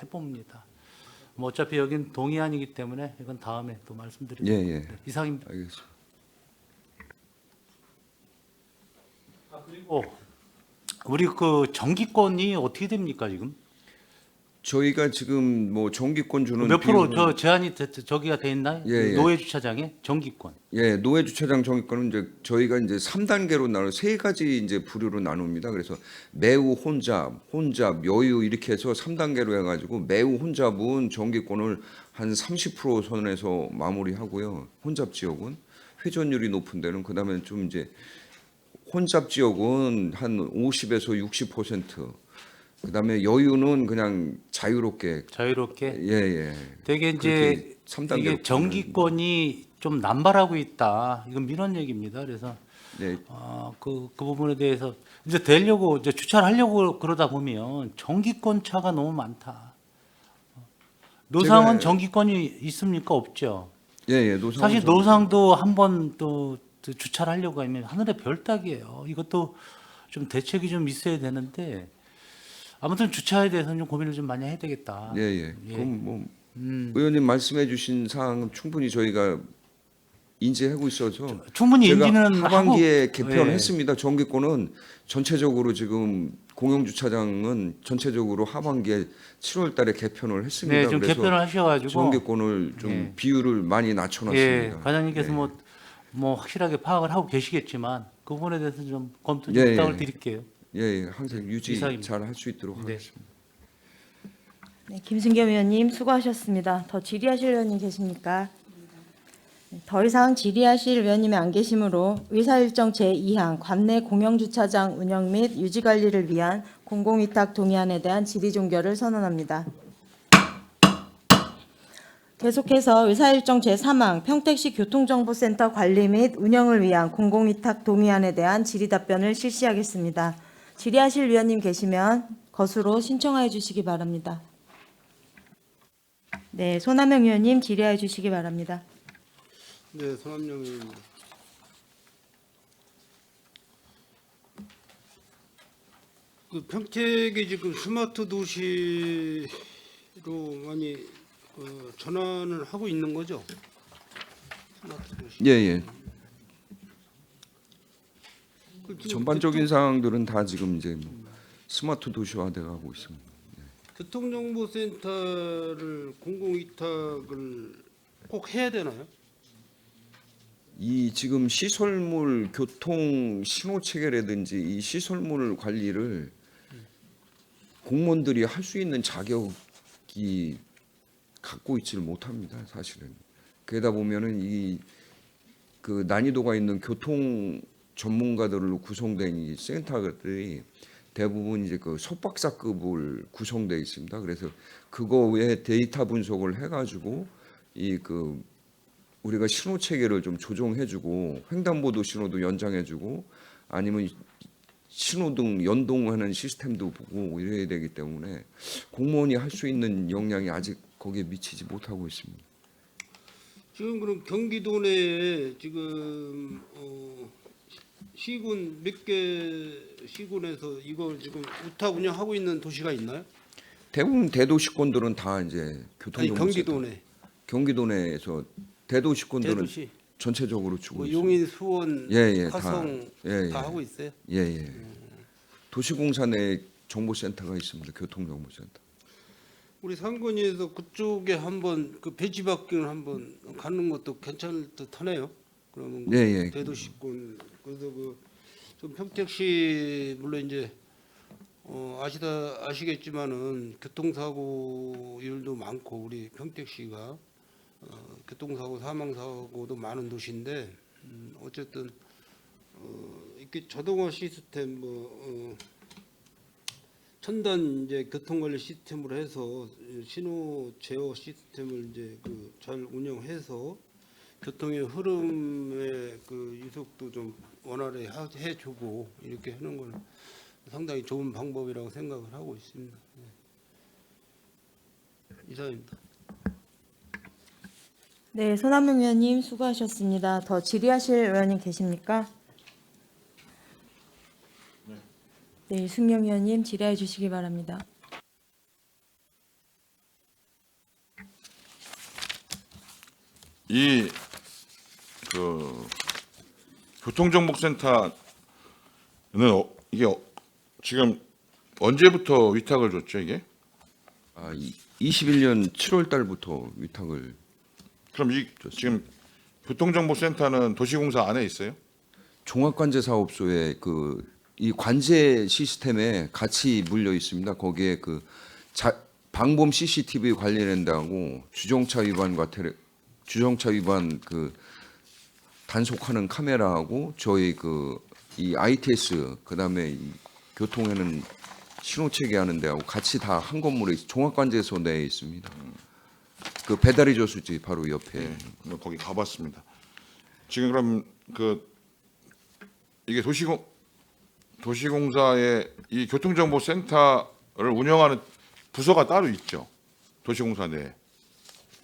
해봅니다. 뭐 어차피 여긴 동의안이기 때문에 이건 다음에 또 말씀드리겠습니다. 예, 예. 네, 이상입니다. 알겠습니다. 그리고 우리 그 정기권이 어떻게 됩니까 지금? 저희가 지금 뭐 정기권 주는 몇 프로 비율은- 저 제한이 저기가 돼 있나요? 예, 예. 노예 주차장에 정기권. 예, 노예 주차장 정기권은 이제 저희가 이제 3단계로 나눠 세 가지 이제 부류로 나눕니다. 그래서 매우 혼잡, 여유 이렇게 해서 3단계로 해가지고 매우 혼잡은 정기권을 한 30% 선에서 마무리하고요. 혼잡 지역은 회전율이 높은 데는 그다음에 좀 이제 혼잡 지역은 한 50에서 60%. 그다음에 여유는 그냥 자유롭게 예. 되게 그렇게 이제 3단계로 이게 정기권이 좀 남발하고 있다. 이건 민원 얘기입니다. 그래서 네. 그 부분에 대해서 이제 되려고 이제 주차를 하려고 그러다 보면 정기권 차가 너무 많다. 노상은 제가- 정기권이 있습니까? 없죠. 예, 노상 사실 노상도 한 번 또 주차를 하려고 하면 하늘의 별 따기예요. 이것도 좀 대책이 좀 있어야 되는데 아무튼 주차에 대해서는 좀 고민을 좀 많이 해야 되겠다. 예. 그럼 뭐 음, 의원님 말씀해주신 사항은 충분히 저희가 인지하고 있어서 충분히 제가 인지는 하반기에 하고, 개편했습니다. 정기권은 전체적으로 지금 공영주차장은 전체적으로 하반기에 7월달에 개편을 했습니다. 네, 좀 그래서 개편을 하셔가지고 정기권을 좀 예. 비율을 많이 예, 낮춰놨습니다. 과장님께서 예. 뭐 확실하게 파악을 하고 계시겠지만 그 부분에 대해서 좀 검토 좀 예, 부탁을 예. 드릴게요. 예, 항상 유지 이상입니다. 잘 할 수 있도록 네. 하겠습니다. 네, 김승겸 의원님 수고하셨습니다. 더 질의하실 의원님 계십니까? 네, 더 이상 질의하실 의원님이 안 계시므로 의사일정 제2항 관내 공영주차장 운영 및 유지관리를 위한 공공위탁 동의안에 대한 질의 종결을 선언합니다. 계속해서 의사일정 제3항 평택시 교통정보센터 관리 및 운영을 위한 공공위탁 동의안에 대한 질의 답변을 실시하겠습니다. 질의하실 위원님 계시면 거수로 신청하여 주시기 바랍니다. 네, 손한명 의원님 질의하여 주시기 바랍니다. 네, 손함영 의원님. 그 평택이 지금 스마트 도시로 많이 전환을 하고 있는 거죠? 스마트 도시. 예. 그 지금 전반적인 사항들은 다 지금 이제 뭐 스마트 도시화돼 가고 있습니다. 교통정보센터를 공공위탁을 꼭 해야 되나요? 이 지금 시설물 교통 신호 체계라든지 이 시설물 관리를 공무원들이 할 수 있는 자격이 갖고 있지를 못합니다. 사실은 그러다 보면은 이 그 난이도가 있는 교통 전문가들로 구성된 이 센터들이 대부분 이제 그 석박사급을 구성되어 있습니다. 그래서 그거 외에 데이터 분석을 해가지고 이 그 우리가 신호 체계를 좀 조정해주고 횡단보도 신호도 연장해주고 아니면 신호등 연동하는 시스템도 보고 이래야 되기 때문에 공무원이 할 수 있는 역량이 아직 거기에 미치지 못하고 있습니다. 지금 그럼 경기도 내에 지금 시군 몇 개 시군에서 이걸 지금 우타 운영하고 있는 도시가 있나요? 대부분 대도시권들은 다 이제 아니 교통정보센터 경기도 내 경기도 내에서 대도시권들은 대도시 전체적으로 주고 뭐 있습니다. 용인, 수원, 예, 화성 예. 다 하고 있어요. 예. 도시공사 내 정보센터가 있습니다. 교통정보센터. 우리 상권위에서 그쪽에 한번 그 배치 바뀌는 한번 가는 것도 괜찮을 듯하네요. 그러면 그 예. 대도시권 그래서 좀 평택시 물론 이제 아시겠지만은 교통사고율도 많고 우리 평택시가 교통사고 사망사고도 많은 도시인데 어쨌든 이렇게 자동화 시스템 첨단 이제 교통관리 시스템으로 해서 신호 제어 시스템을 이제 잘 운영해서 교통의 흐름의 유속도 좀 원활히 해주고 이렇게 하는 건 상당히 좋은 방법이라고 생각을 하고 있습니다. 이상입니다. 네, 손한명 의원님 수고하셨습니다. 더 질의하실 의원님 계십니까? 네, 유승영 의원님 질의해 주시기 바랍니다. 이 교통정보센터는 이게 지금 언제부터 위탁을 줬죠 이게? 21년 7월 달부터 위탁을 그럼 이 지금 교통정보센터는 도시공사 안에 있어요? 종합관제사업소에 이 관제 시스템에 같이 물려 있습니다. 거기에 방범 CCTV 관련된다고 주정차 위반 단속하는 카메라하고 저희 이 ITS 그다음에 이 교통에는 신호체계 하는 데하고 같이 다 한 건물에 종합관제소 내에 있습니다. 그 배달의 저수지 바로 옆에. 네, 거기 가봤습니다. 지금 그럼 이게 도시공사의 이 교통정보센터를 운영하는 부서가 따로 있죠. 도시공사 내에.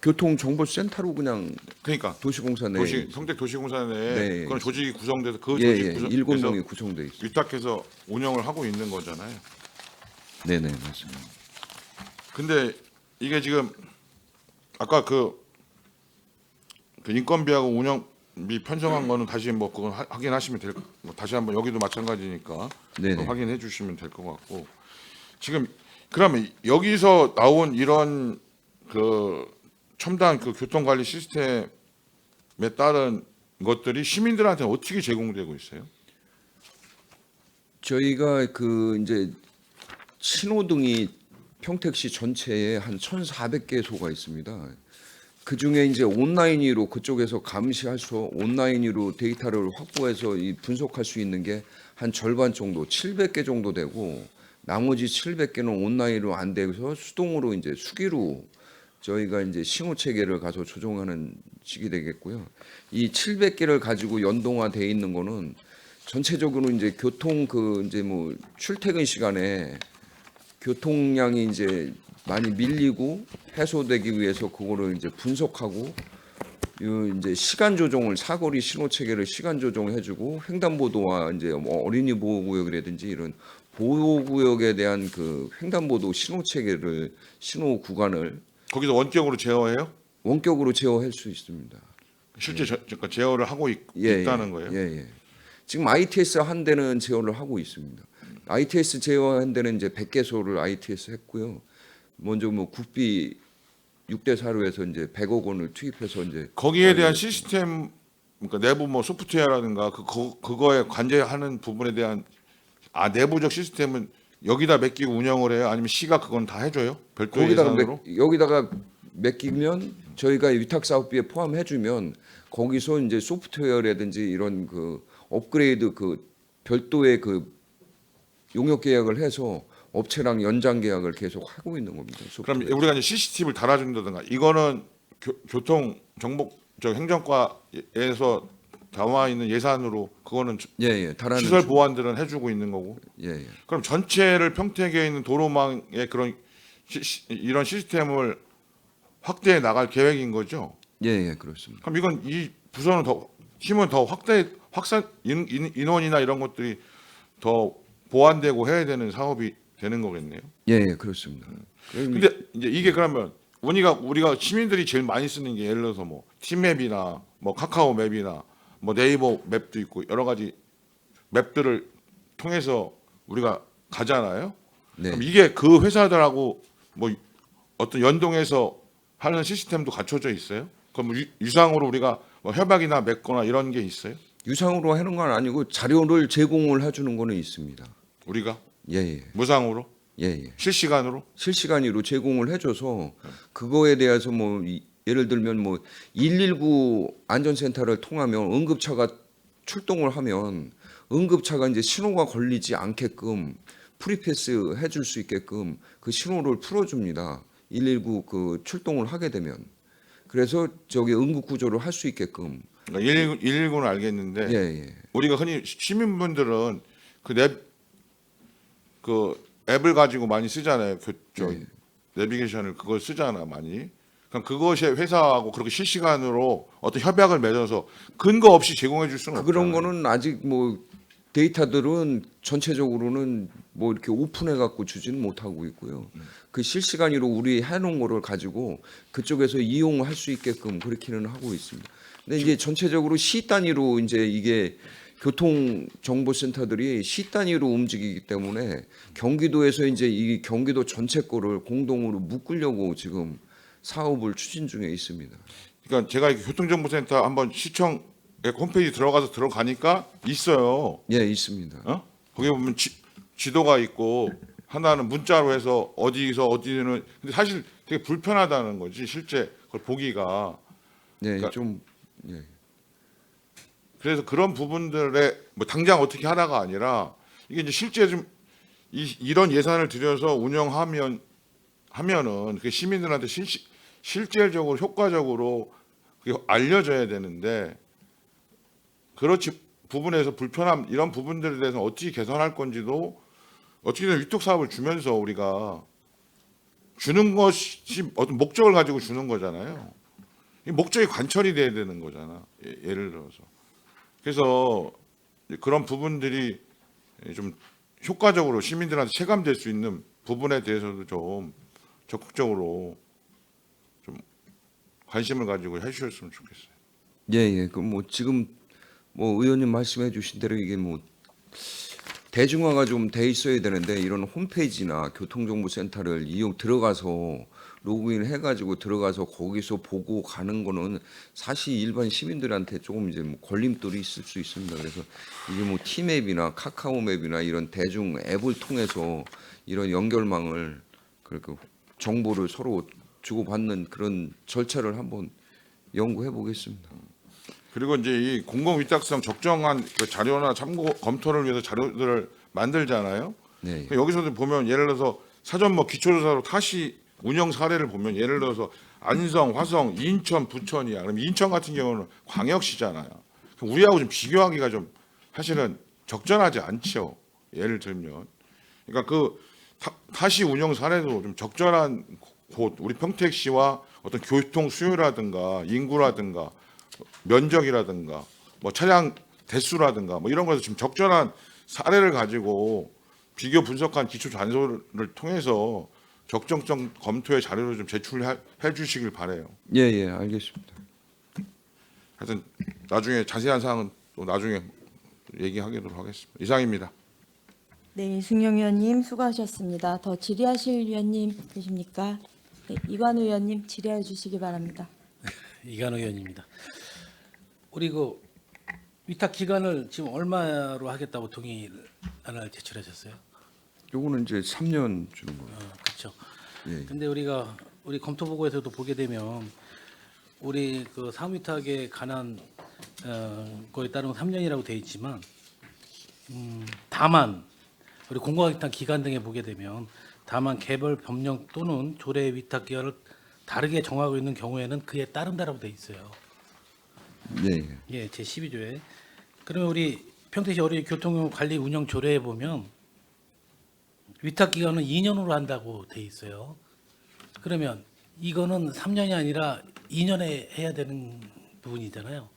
교통정보센터로 그냥 그러니까 도시공사 내에 평택 도시공사 내에 네. 그런 조직이 구성돼서 그 예, 조직 예, 구성에서 7명이 구성돼 있어요. 위탁해서 운영을 하고 있는 거잖아요. 네네 맞습니다. 근데 이게 지금 아까 그 인건비하고 운영비 편성한 거는 다시 뭐 그건 확인하시면 다시 한번 여기도 마찬가지니까 네네. 확인해 주시면 될 것 같고 지금 그러면 여기서 나온 이런 첨단 교통관리 시스템에 따른 것들이 시민들한테 어떻게 제공되고 있어요? 저희가 이제 신호등이 평택시 전체에 한 1,400개소가 있습니다. 그 중에 이제 온라인으로 그쪽에서 온라인으로 데이터를 확보해서 분석할 수 있는 게 한 절반 정도, 700개 정도 되고 나머지 700개는 온라인으로 안 돼서 수동으로 이제 수기로 저희가 이제 신호 체계를 가서 조정하는 식이 되겠고요. 이 700개를 가지고 연동화돼 있는 거는 전체적으로 이제 교통 이제 뭐 출퇴근 시간에 교통량이 이제 많이 밀리고 해소되기 위해서 그거를 이제 분석하고 이제 시간 조정을 사거리 신호 체계를 시간 조정해주고 횡단보도와 이제 뭐 어린이 보호 구역이라든지 이런 보호 구역에 대한 횡단보도 신호 체계를 신호 구간을 거기서 원격으로 제어해요? 원격으로 제어할 수 있습니다. 실제 그러니까 제어를 하고 있다는 거예요? 예. 지금 ITS 한 대는 제어를 하고 있습니다. ITS 제어한 데는 이제 100개소를 ITS 했고요. 먼저 뭐 국비 6대 4로 해서 이제 100억 원을 투입해서 이제 거기에 대한 시스템 그러니까 내부 뭐 소프트웨어라든가 그거에 관제하는 부분에 대한 내부적 시스템은 여기다 맡기고 운영을 해요? 아니면 시가 그건 다 해줘요? 별도의 예산으로? 여기다가 맡기면 저희가 위탁 사업비에 포함해주면 거기서 이제 소프트웨어라든지 이런 업그레이드 별도의 용역 계약을 해서 업체랑 연장 계약을 계속 하고 있는 겁니다. 그럼 소프트웨어. 우리가 이제 CCTV를 달아준다든가 이거는 교통 정보 행정과에서 나와 있는 예산으로 그거는 예. 달하는 시설 보완들은 해주고 있는 거고. 예. 그럼 전체를 평택에 있는 도로망에 그런 이런 시스템을 확대해 나갈 계획인 거죠? 예, 그렇습니다. 그럼 이건 이 부서는 힘은 더 확산 인원이나 이런 것들이 더 보완되고 해야 되는 사업이 되는 거겠네요. 예, 그렇습니다. 근데 이제 이게 그러면 우리가 시민들이 제일 많이 쓰는 게 예를 들어서 뭐 팀맵이나 뭐 카카오 맵이나 뭐 네이버 맵도 있고 여러 가지 맵들을 통해서 우리가 가잖아요. 네. 그럼 이게 그 회사들하고 뭐 어떤 연동해서 하는 시스템도 갖춰져 있어요? 그럼 뭐 유상으로 우리가 뭐 협약이나 맺거나 이런 게 있어요? 유상으로 하는 건 아니고 자료를 제공을 해주는 거는 있습니다. 우리가 예. 무상으로 실시간으로? 실시간으로 제공을 해줘서 그거에 대해서 뭐 예를 들면 뭐 119 안전센터를 통하면 응급차가 출동을 하면 응급차가 이제 신호가 걸리지 않게끔 프리패스 해줄 수 있게끔 그 신호를 풀어줍니다. 119 출동을 하게 되면 그래서 응급 구조를 할 수 있게끔. 그러니까 119는 알겠는데 예. 우리가 흔히 시민분들은 그 앱을 가지고 많이 쓰잖아요. 내비게이션을 그걸 쓰잖아 많이. 그럼 그것이 회사하고 그렇게 실시간으로 어떤 협약을 맺어서 근거 없이 제공해 줄 수는 없잖아요. 그런 거는 아직 뭐 데이터들은 전체적으로는 뭐 이렇게 오픈해 갖고 주지는 못하고 있고요. 그 실시간으로 우리 해놓은 거를 가지고 그쪽에서 이용할 수 있게끔 그렇게는 하고 있습니다. 근데 이제 전체적으로 시 단위로 이제 이게 교통정보센터들이 시 단위로 움직이기 때문에 경기도에서 이제 이 경기도 전체 거를 공동으로 묶으려고 지금 사업을 추진 중에 있습니다. 그러니까 제가 이렇게 교통정보센터 한번 시청에 홈페이지 들어가니까 있어요. 예, 있습니다. 거기 보면 지도가 있고 하나는 문자로 해서 어디서 어디는 근데 사실 되게 불편하다는 거지 실제 그걸 보기가. 네, 그러니까 좀 예. 그래서 그런 부분들에 뭐 당장 어떻게 하라가 아니라 이게 이제 실제 좀 이런 예산을 들여서 운영하면은 그 시민들한테 실질적으로 효과적으로 그게 알려져야 되는데 그렇지 부분에서 불편함 이런 부분들에 대해서 어떻게 개선할 건지도 어떻게든 위탁 사업을 주면서 우리가 주는 것이 어떤 목적을 가지고 주는 거잖아요. 이 목적이 관철이 돼야 되는 거잖아. 예를 들어서. 그래서 그런 부분들이 좀 효과적으로 시민들한테 체감될 수 있는 부분에 대해서도 좀 적극적으로 좀 관심을 가지고 해주셨으면 좋겠어요. 예, 예. 그 뭐 지금 뭐 의원님 말씀해 주신 대로 이게 뭐 대중화가 좀 돼 있어야 되는데 이런 홈페이지나 교통정보센터를 들어가서 로그인 해가지고 들어가서 거기서 보고 가는 거는 사실 일반 시민들한테 조금 이제 뭐 걸림돌이 있을 수 있습니다. 그래서 이게 뭐 티맵이나 카카오맵이나 이런 대중 앱을 통해서 이런 연결망을 그렇게 정보를 서로 주고받는 그런 절차를 한번 연구해 보겠습니다. 그리고 이제 이 공공위탁성 적정한 그 자료나 참고 검토를 위해서 자료들을 만들잖아요. 네. 여기서도 보면 예를 들어서 사전 뭐 기초조사로 타시 운영 사례를 보면 예를 들어서 안성, 화성, 인천, 부천이야. 그럼 인천 같은 경우는 광역시잖아요. 그럼 우리하고 좀 비교하기가 좀 사실은 적절하지 않죠. 예를 들면, 그러니까 그 타시 운영 사례도 좀 적절한 곳, 우리 평택시와 어떤 교통 수요라든가 인구라든가 면적이라든가 뭐 차량 대수라든가 뭐 이런 거에서 지금 적절한 사례를 가지고 비교 분석한 기초 단서를 통해서 적정성 검토의 자료를 좀 제출해 주시길 바래요. 예, 예, 알겠습니다. 하여튼 나중에 자세한 사항은 또 나중에 얘기하도록 하겠습니다. 이상입니다. 네, 이승용 의원님 수고하셨습니다. 더 질의하실 위원님 계십니까? 네, 이관우 의원님 질의해 주시기 바랍니다. 이관우 의원입니다. 우리 그 위탁 기간을 지금 얼마로 하겠다고 동의안을 제출하셨어요? 요거는 이제 3년 주는 거예요. 그렇죠. 예. 근데 우리 검토 보고에서도 보게 되면 우리 그 사무위탁에 관한 거에 따른 3년이라고 되어 있지만 다만 우리 공공위탁 기간 등에 보게 되면 다만 개별 법령 또는 조례 위탁 기간을 다르게 정하고 있는 경우에는 그에 따른다라고 되어 있어요. 예, 예. 예, 제 12조에. 그러면 우리 평택시 어린이 교통관리 운영 조례에 보면 위탁 기간은 2년으로 한다고 돼 있어요. 그러면 이거는 3년이 아니라 2년에 해야 되는 부분이잖아요.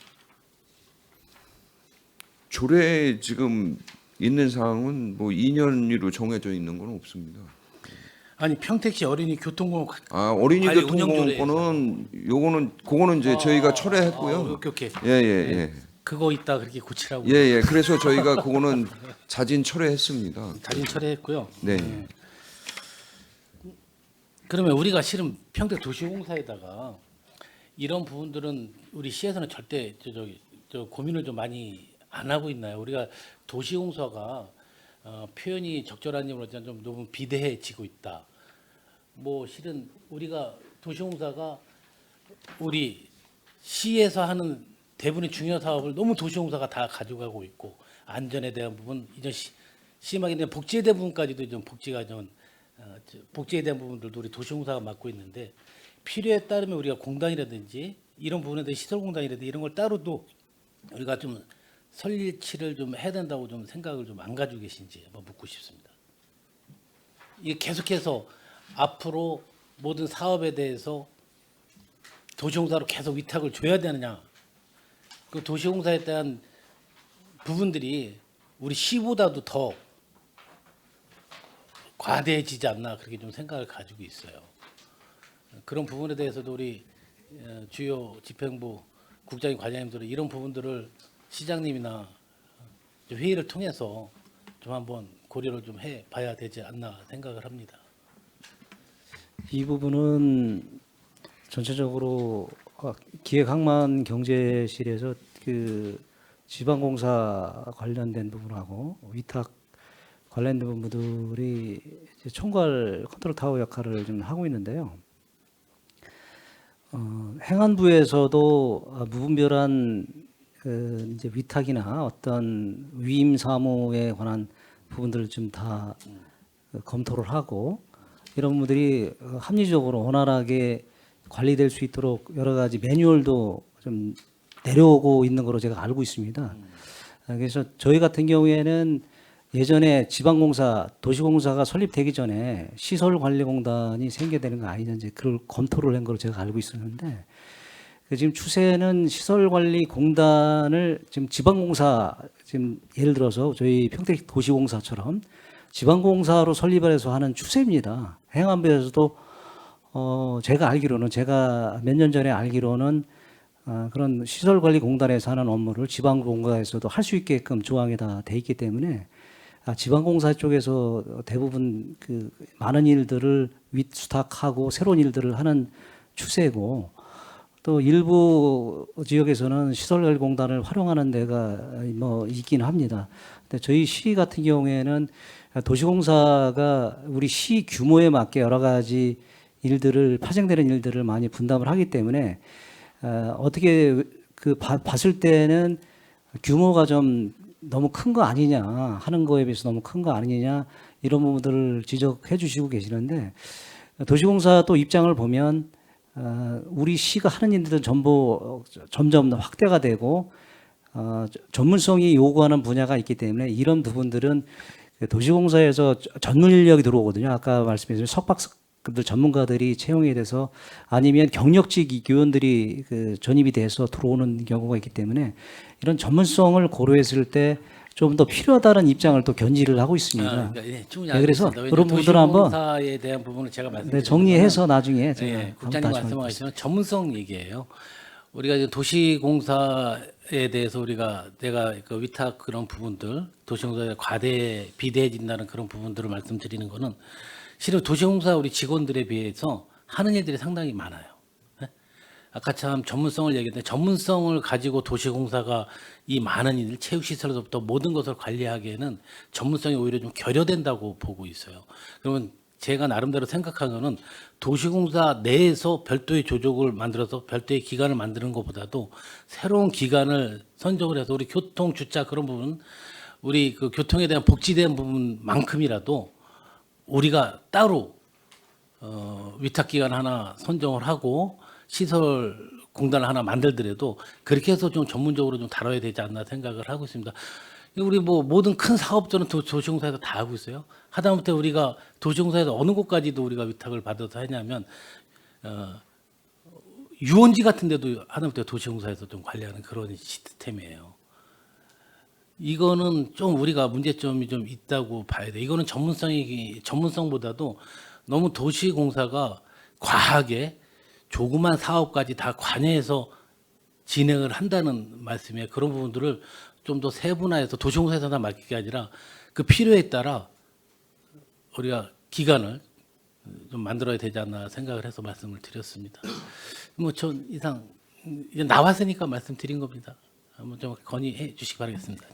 조례에 지금 있는 사항은 뭐 2년으로 정해져 있는 건 없습니다. 아니 평택시 어린이 교통공원 어린이 관리 교통공원은 요거는 그거는 이제 저희가 철회했고요. 오케이. 예, 예, 그거 있다 그렇게 고치라고 예. 예, 예. 그래서 저희가 그거는 자진 철회했습니다. 자진 철회했고요. 네. 그러면 우리가 실은 평택 도시공사에다가 이런 부분들은 우리 시에서는 절대 저 고민을 좀 많이 안 하고 있나요? 우리가 도시공사가 표현이 적절한지 모르지만 좀 너무 비대해지고 있다. 뭐 실은 우리가 도시공사가 우리 시에서 하는 대부분의 중요 사업을 너무 도시공사가 다 가져가고 있고 안전에 대한 부분, 이전 심하게 된 복지에 대한 부분까지도 좀 복지가 좀 복지에 대한 부분들도 우리 도시공사가 맡고 있는데 필요에 따르면 우리가 공단이라든지 이런 부분에 대해 시설공단이라든지 이런 걸 따로 또 우리가 좀 설치를 좀 해야 된다고 좀 생각을 좀 안 가지고 계신지 한번 묻고 싶습니다. 이게 계속해서 앞으로 모든 사업에 대해서 도시공사로 계속 위탁을 줘야 되느냐? 그 도시공사에 대한 부분들이 우리 시보다도 더 과대해지지 않나 그렇게 좀 생각을 가지고 있어요. 그런 부분에 대해서도 우리 주요 집행부 국장님, 과장님들은 이런 부분들을 시장님이나 좀 회의를 통해서 좀 한번 고려를 좀 해봐야 되지 않나 생각을 합니다. 이 부분은 전체적으로 기획항만경제실에서 그 지방공사 관련된 부분하고 위탁 관련된 부분들이 이제 총괄 컨트롤 타워 역할을 좀 하고 있는데요. 행안부에서도 무분별한 이제 위탁이나 어떤 위임 사무에 관한 부분들을 좀 다 검토를 하고 이런 부분들이 합리적으로 원활하게 관리될 수 있도록 여러 가지 매뉴얼도 좀 내려오고 있는 거로 제가 알고 있습니다. 그래서 저희 같은 경우에는 예전에 지방공사, 도시공사가 설립되기 전에 시설관리공단이 생겨되는 거 아니냐 이제 그걸 검토를 한 걸로 제가 알고 있었는데 지금 추세는 시설관리공단을 지금 지방공사 지금 예를 들어서 저희 평택 도시공사처럼 지방공사로 설립을 해서 하는 추세입니다. 행안부에서도 제가 알기로는 제가 몇 년 전에 알기로는 그런 시설관리공단에서 하는 업무를 지방공사에서도 할 수 있게끔 조항에 다 돼 있기 때문에 지방공사 쪽에서 대부분 그 많은 일들을 윗수탁하고 새로운 일들을 하는 추세고 또 일부 지역에서는 시설관리공단을 활용하는 데가 뭐 있긴 합니다. 근데 저희 시 같은 경우에는 도시공사가 우리 시 규모에 맞게 여러 가지 일들을 파생되는 일들을 많이 분담을 하기 때문에 어떻게 봤을 때는 규모가 좀 너무 큰 거 아니냐 하는 거에 비해서 너무 큰 거 아니냐 이런 부분들을 지적해 주시고 계시는데 도시공사 또 입장을 보면 우리 시가 하는 일들은 전부 점점 확대가 되고 전문성이 요구하는 분야가 있기 때문에 이런 부분들은 도시공사에서 전문 인력이 들어오거든요. 아까 말씀드린 석박사들 전문가들이 채용이 돼서 아니면 경력직 교원들이 그 전입이 돼서 들어오는 경우가 있기 때문에 이런 전문성을 고려했을 때 좀 더 필요하다는 입장을 또 견지를 하고 있습니다. 충분히 네, 그래서 알겠습니다. 그런 부분들 한번 도시공사에 대한 부분을 제가 말씀드리는 정리해서 나중에 제가 예, 한번 국장님 다시 말씀하시면 전문성 얘기예요. 우리가 이제 도시공사에 대해서 내가 그 위탁 그런 부분들, 도시공사에 과대 비대해진다는 그런 부분들을 말씀드리는 거는 실은 도시공사 우리 직원들에 비해서 하는 일들이 상당히 많아요. 예? 아까 참 전문성을 얘기했는데 전문성을 가지고 도시공사가 이 많은 일, 체육시설부터 모든 것을 관리하기에는 전문성이 오히려 좀 결여된다고 보고 있어요. 그러면 제가 나름대로 생각하는 도시공사 내에서 별도의 조직을 만들어서 별도의 기관을 만드는 것보다도 새로운 기관을 선정을 해서 우리 교통, 주차 그런 부분, 우리 그 교통에 대한 복지된 부분만큼이라도 우리가 따로 위탁기관 하나 선정을 하고 시설 공단을 하나 만들더라도 그렇게 해서 좀 전문적으로 좀 다뤄야 되지 않나 생각을 하고 있습니다. 우리 뭐 모든 큰 사업들은 도시공사에서 다 하고 있어요. 하다못해 우리가 도시공사에서 어느 곳까지도 우리가 위탁을 받아서 하냐면 유원지 같은 데도 하다못해 도시공사에서 좀 관리하는 그런 시스템이에요. 이거는 좀 우리가 문제점이 좀 있다고 봐야 돼. 이거는 전문성보다도 너무 도시공사가 과하게 조그만 사업까지 다 관여해서 진행을 한다는 말씀이에요. 그런 부분들을 좀 더 세분화해서 도시공사에서만 맡길 게 아니라 그 필요에 따라 우리가 기관을 좀 만들어야 되지 않나 생각을 해서 말씀을 드렸습니다. 뭐 전 이상 이제 나왔으니까 말씀드린 겁니다. 한번 좀 건의해 주시기 바라겠습니다.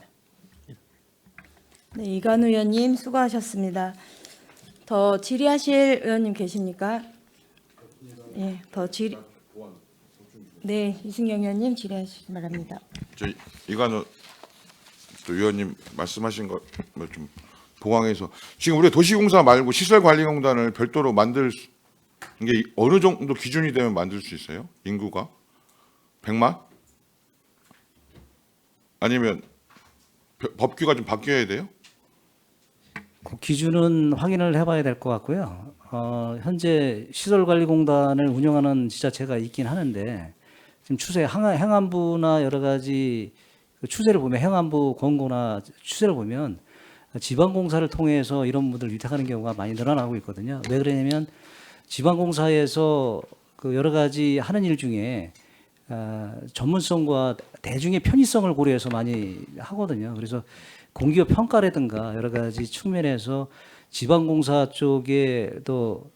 네, 이관우 의원님 수고하셨습니다. 더 질의하실 의원님 계십니까? 예, 네, 이승경 의원님 질의하시기 바랍니다. 저 이관우 또 의원님 말씀하신 것 뭐 좀 보강해서 지금 우리 도시공사 말고 시설관리공단을 별도로 만들 게 어느 정도 기준이 되면 만들 수 있어요? 인구가 100만? 아니면 법규가 좀 바뀌어야 돼요? 그 기준은 확인을 해봐야 될 것 같고요. 현재 시설관리공단을 운영하는 지자체가 있긴 하는데 지금 추세 행안부나 여러 가지 그 추세를 보면 행안부 권고나 추세를 보면 지방공사를 통해서 이런 분들을 위탁하는 경우가 많이 늘어나고 있거든요. 왜 그러냐면 지방공사에서 그 여러 가지 하는 일 중에 전문성과 대중의 편의성을 고려해서 많이 하거든요. 그래서 공기업 평가라든가 여러 가지 측면에서 지방공사 쪽에도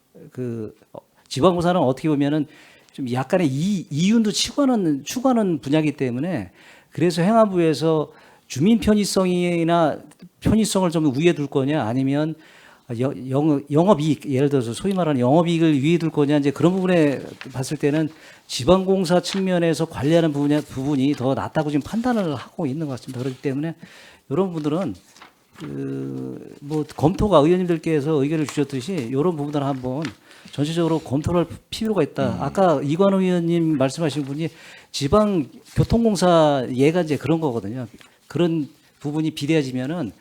지방공사는 어떻게 보면은 좀 약간의 이윤도 추구하는 분야이기 때문에 그래서 행안부에서 주민 편의성이나 편의성을 좀 위에 둘 거냐 아니면 영업이익 예를 들어서 소위 말하는 영업이익을 위에 둘 거냐 이제 그런 부분에 봤을 때는 지방공사 측면에서 관리하는 부분이 더 낫다고 지금 판단을 하고 있는 것 같습니다. 그렇기 때문에 이런 분들은 뭐 검토가 의원님들께서 의견을 주셨듯이 이런 부분들을 한번 전체적으로 검토를 할 필요가 있다. 아까 이관호 의원님 말씀하신 분이 지방 교통공사 예가 이제 그런 거거든요. 그런 부분이 비대해지면은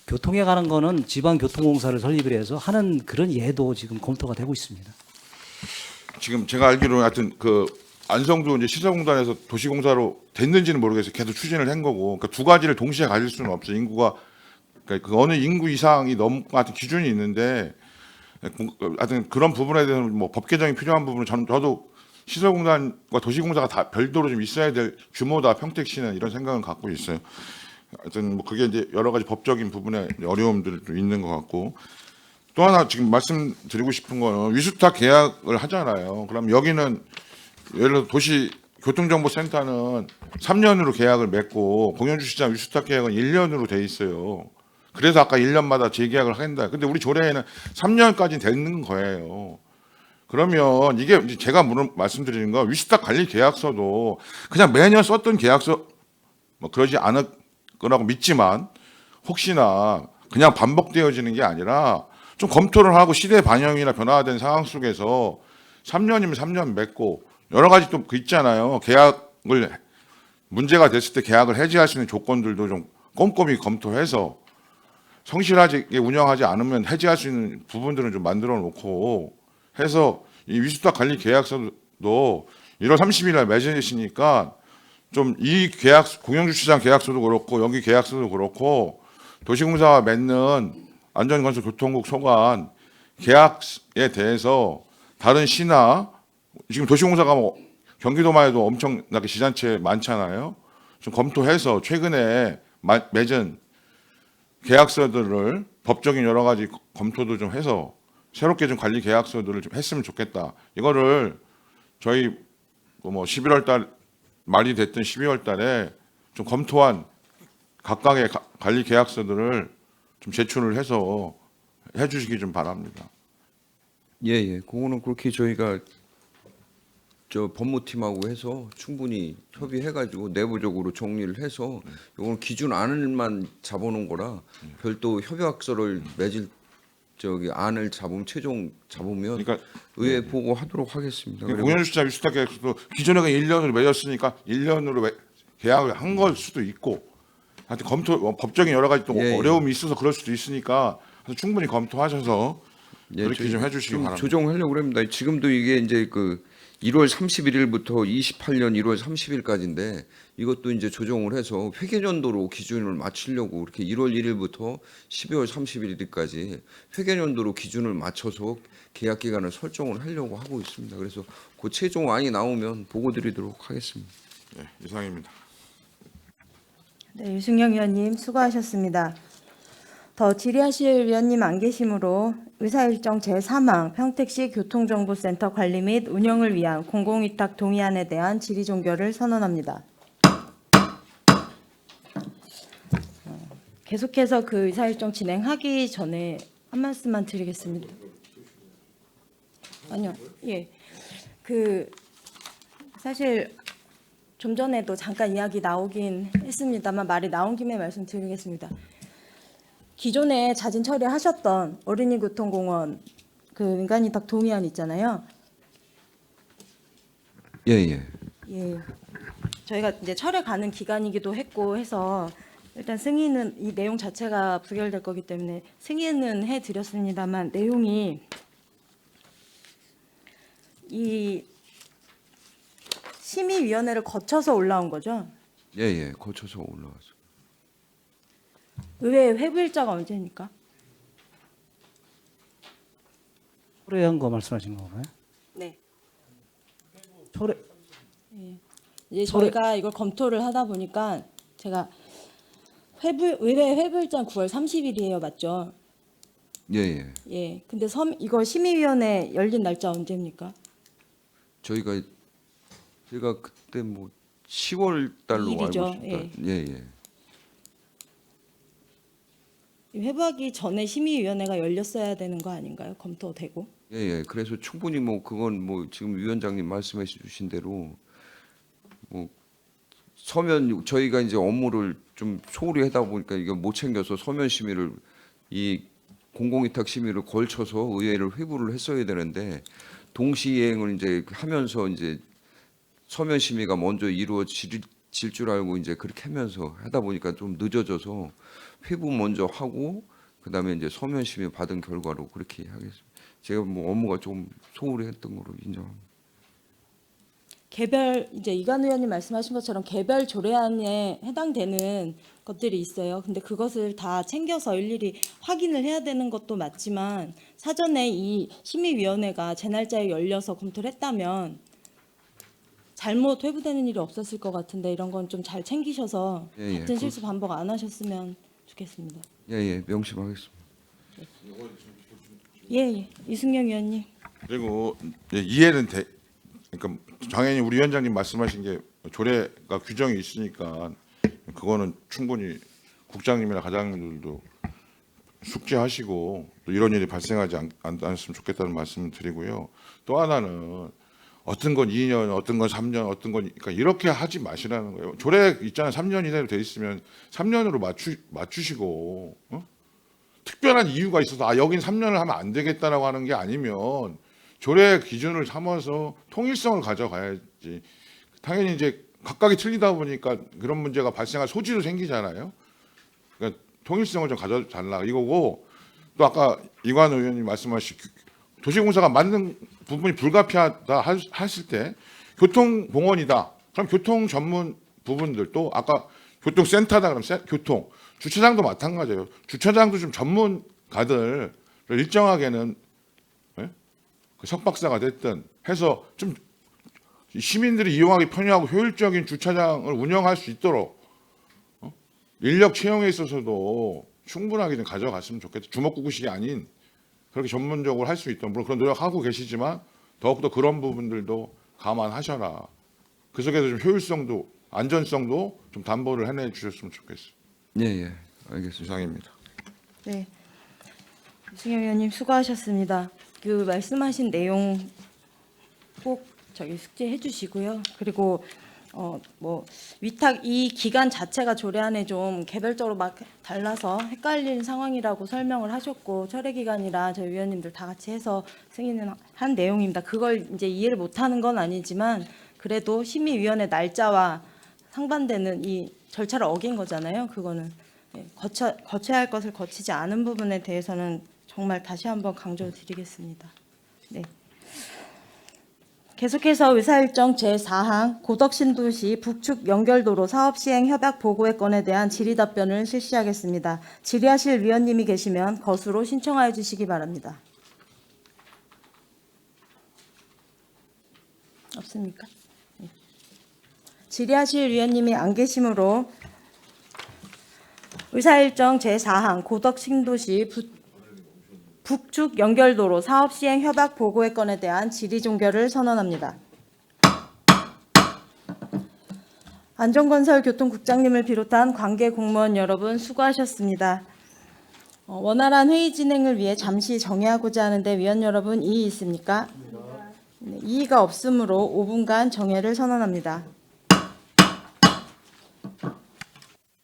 교통에 관한 거는 지방교통공사를 설립을 해서 하는 그런 예도 지금 검토가 되고 있습니다. 지금 제가 알기로는 하여튼 그 안성도 이제 시설공단에서 도시공사로 됐는지는 모르겠어요. 계속 추진을 한 거고, 그러니까 두 가지를 동시에 가질 수는 없어요. 인구가 그러니까 그 어느 인구 이상이 넘을 것 같은 기준이 있는데, 하여튼 그런 부분에 대해서는 뭐 법 개정이 필요한 부분은 저도 시설공단과 도시공사가 다 별도로 좀 있어야 될 규모다 평택시는 이런 생각을 갖고 있어요. 하여튼 뭐 그게 이제 여러 가지 법적인 부분에 어려움들도 있는 것 같고, 또 하나 지금 말씀드리고 싶은 거는 위수탁 계약을 하잖아요. 그럼 여기는 예를 들어 도시 교통정보센터는 3년으로 계약을 맺고 공영주시장 위수탁 계약은 1년으로 돼 있어요. 그래서 아까 1년마다 재계약을 한다. 근데 우리 조례에는 3년까지 되는 거예요. 그러면 이게 이제 제가 말씀드리는 건 위수탁 관리 계약서도 그냥 매년 썼던 계약서 뭐 그러지 않을 거라고 믿지만 혹시나 그냥 반복되어지는 게 아니라 좀 검토를 하고 시대 반영이나 변화된 상황 속에서 3년이면 3년 맺고 여러 가지 또 그 있잖아요. 계약을 문제가 됐을 때 계약을 해지할 수 있는 조건들도 좀 꼼꼼히 검토해서 성실하게 운영하지 않으면 해지할 수 있는 부분들은 좀 만들어 놓고 해서 이 위수탁 관리 계약서도 1월 30일 날 맺으시니까 좀 이 계약 공영주차장 계약서도 그렇고 여기 계약서도 그렇고 도시공사가 맺는 안전건설 교통국 소관 계약에 대해서 다른 시나 지금 도시공사가 뭐 경기도만 해도 엄청나게 지자체 많잖아요. 좀 검토해서 최근에 맺은 계약서들을 법적인 여러 가지 검토도 좀 해서 새롭게 좀 관리 계약서들을 좀 했으면 좋겠다. 이거를 저희 뭐 11월 달 말이 됐든 12월 달에 좀 검토한 각각의 관리 계약서들을 좀 제출을 해서 해주시기 좀 바랍니다. 예. 그거는 그렇게 저희가 저 법무팀하고 해서 충분히 협의해가지고 내부적으로 정리를 해서 이건 기준 안을만 잡아놓은 거라 별도 협약서를 맺을 저기 안을 최종 잡으면 그러니까 의회 보고하도록 하겠습니다. 그리고 공영주차장 위수탁 계약서도 기존에 1년으로 맺었으니까 1년으로 계약을 한 걸 수도 있고 하여튼 검토 법적인 여러 가지 또 어려움이 있어서 그럴 수도 있으니까 충분히 검토하셔서 그렇게 좀 해주시기 바랍니다. 조정하려고 합니다. 지금도 이게 이제 그 1월 31일부터 28년 1월 30일까지인데 이것도 이제 조정을 해서 회계연도로 기준을 맞추려고 이렇게 1월 1일부터 12월 31일까지 회계연도로 기준을 맞춰서 계약 기간을 설정을 하려고 하고 있습니다. 그래서 그 최종안이 나오면 보고드리도록 하겠습니다. 네, 이상입니다. 네, 유승영 위원님 수고하셨습니다. 더 질의하실 위원님 안 계시므로 의사일정 제3항 평택시 교통정보센터 관리 및 운영을 위한 공공위탁 동의안에 대한 질의 종결을 선언합니다. 계속해서 그 의사일정 진행하기 전에 한 말씀만 드리겠습니다. 아니요, 예, 사실 좀 전에도 잠깐 이야기 나오긴 했습니다만 말이 나온 김에 말씀드리겠습니다. 기존에 자진 처리하셨던 어린이 교통공원 그 민간위탁 동의안 있잖아요. 예. 예, 저희가 이제 철회 가는 기간이기도 했고 해서 일단 승인은 이 내용 자체가 부결될 거기 때문에 승인은 해드렸습니다만 내용이 이 심의위원회를 거쳐서 올라온 거죠. 예. 거쳐서 올라왔어요. 의회 회부 일자가 언제입니까? 철회한 거 말씀하신 건가요? 네. 철회 이제 저희가 이걸 검토를 하다 보니까 제가 의회 회부일자는 9월 30일이에요, 맞죠? 예, 예. 예. 근데 이거 심의위원회 열린 날짜 언제입니까? 제가 그때 뭐 10월 달로 알고 이일이죠. 있습니다. 예, 예. 회부하기 전에 심의위원회가 열렸어야 되는 거 아닌가요? 검토되고. 예, 예. 그래서 충분히 뭐 그건 뭐 지금 위원장님 말씀해 주신 대로 뭐 서면 저희가 이제 업무를 좀 소홀히 하다 보니까 이거 못 챙겨서 서면 심의를 이 공공위탁 심의를 걸쳐서 의회를 회부를 했어야 되는데 동시행을 이제 하면서 이제 서면 심의가 먼저 이루어질 줄 알고 이제 그렇게 하면서 하다 보니까 좀 늦어져서 회부 먼저 하고 그다음에 이제 서면 심의 받은 결과로 그렇게 하겠습니다. 제가 뭐 업무가 좀 소홀히 했던 거로 인정합니다. 개별 이제 이관 의원님 말씀하신 것처럼 개별 조례안에 해당되는 것들이 있어요. 근데 그것을 다 챙겨서 일일이 확인을 해야 되는 것도 맞지만 사전에 이 심의위원회가 제 날짜에 열려서 검토를 했다면 잘못 회부되는 일이 없었을 것 같은데 이런 건 좀 잘 챙기셔서 예, 예. 같은 실수 반복 안 하셨으면 좋겠습니다. 예, 예. 명심하겠습니다. 예, 예. 이승영 의원님. 그리고 이해는 돼. 그러니까 당연히 우리 위원장님 말씀하신 게 조례가 규정이 있으니까 그거는 충분히 국장님이나 과장님들도 숙지하시고 또 이런 일이 발생하지 않았으면 좋겠다는 말씀을 드리고요. 또 하나는 어떤 건 2년, 어떤 건 3년, 어떤 건 그러니까 이렇게 하지 마시라는 거예요. 조례 있잖아요. 3년 이내로 돼 있으면 3년으로 맞추시고 특별한 이유가 있어서 여긴 3년을 하면 안 되겠다라고 하는 게 아니면 조례 기준을 삼아서 통일성을 가져가야지. 당연히 이제 각각이 틀리다 보니까 그런 문제가 발생할 소지도 생기잖아요. 그러니까 통일성을 좀 가져달라 이거고 또 아까 이관 의원님 말씀하신 도시공사가 맞는 부분이 불가피하다 하실 때 교통공원이다. 그럼 교통 전문 부분들 또 아까 교통센터다 그러면 교통 주차장도 마찬가지예요. 주차장도 좀 전문가들을 일정하게는 그 석박사가 됐든 해서 좀 시민들이 이용하기 편리하고 효율적인 주차장을 운영할 수 있도록 인력 채용에 있어서도 충분하게 좀 가져갔으면 좋겠다. 주먹구구식이 아닌 그렇게 전문적으로 할 수 있도록 물론 그런 노력하고 계시지만 더욱더 그런 부분들도 감안하셔라. 그 속에서 좀 효율성도 안전성도 좀 담보를 해내 주셨으면 좋겠어요. 예, 예. 알겠습니다. 이상입니다. 네. 이승영 의원님 수고하셨습니다. 그 말씀하신 내용 꼭 숙지해 주시고요. 그리고 뭐 위탁 이 기간 자체가 조례안에 좀 개별적으로 막 달라서 헷갈리는 상황이라고 설명을 하셨고 철회 기간이라 저희 위원님들 다 같이 해서 승인을 한 내용입니다. 그걸 이제 이해를 못하는 건 아니지만 그래도 심의위원회 날짜와 상반되는 이 절차를 어긴 거잖아요. 그거는 거쳐야 할 것을 거치지 않은 부분에 대해서는 정말 다시 한번 강조드리겠습니다. 네. 계속해서 의사일정 제4항 고덕신도시 북측 연결도로 사업시행 협약 보고의 건에 대한 질의답변을 실시하겠습니다. 질의하실 위원님이 계시면 거수로 신청하여 주시기 바랍니다. 없습니까? 네. 질의하실 위원님이 안 계시므로 의사일정 제4항 고덕신도시 북측 연결도로 사업시행 협약 보고의 건에 대한 질의 종결을 선언합니다. 안전건설 교통국장님을 비롯한 관계 공무원 여러분 수고하셨습니다. 원활한 회의 진행을 위해 잠시 정회하고자 하는데 위원 여러분 이의 있습니까? 네, 이의가 없으므로 5분간 정회를 선언합니다.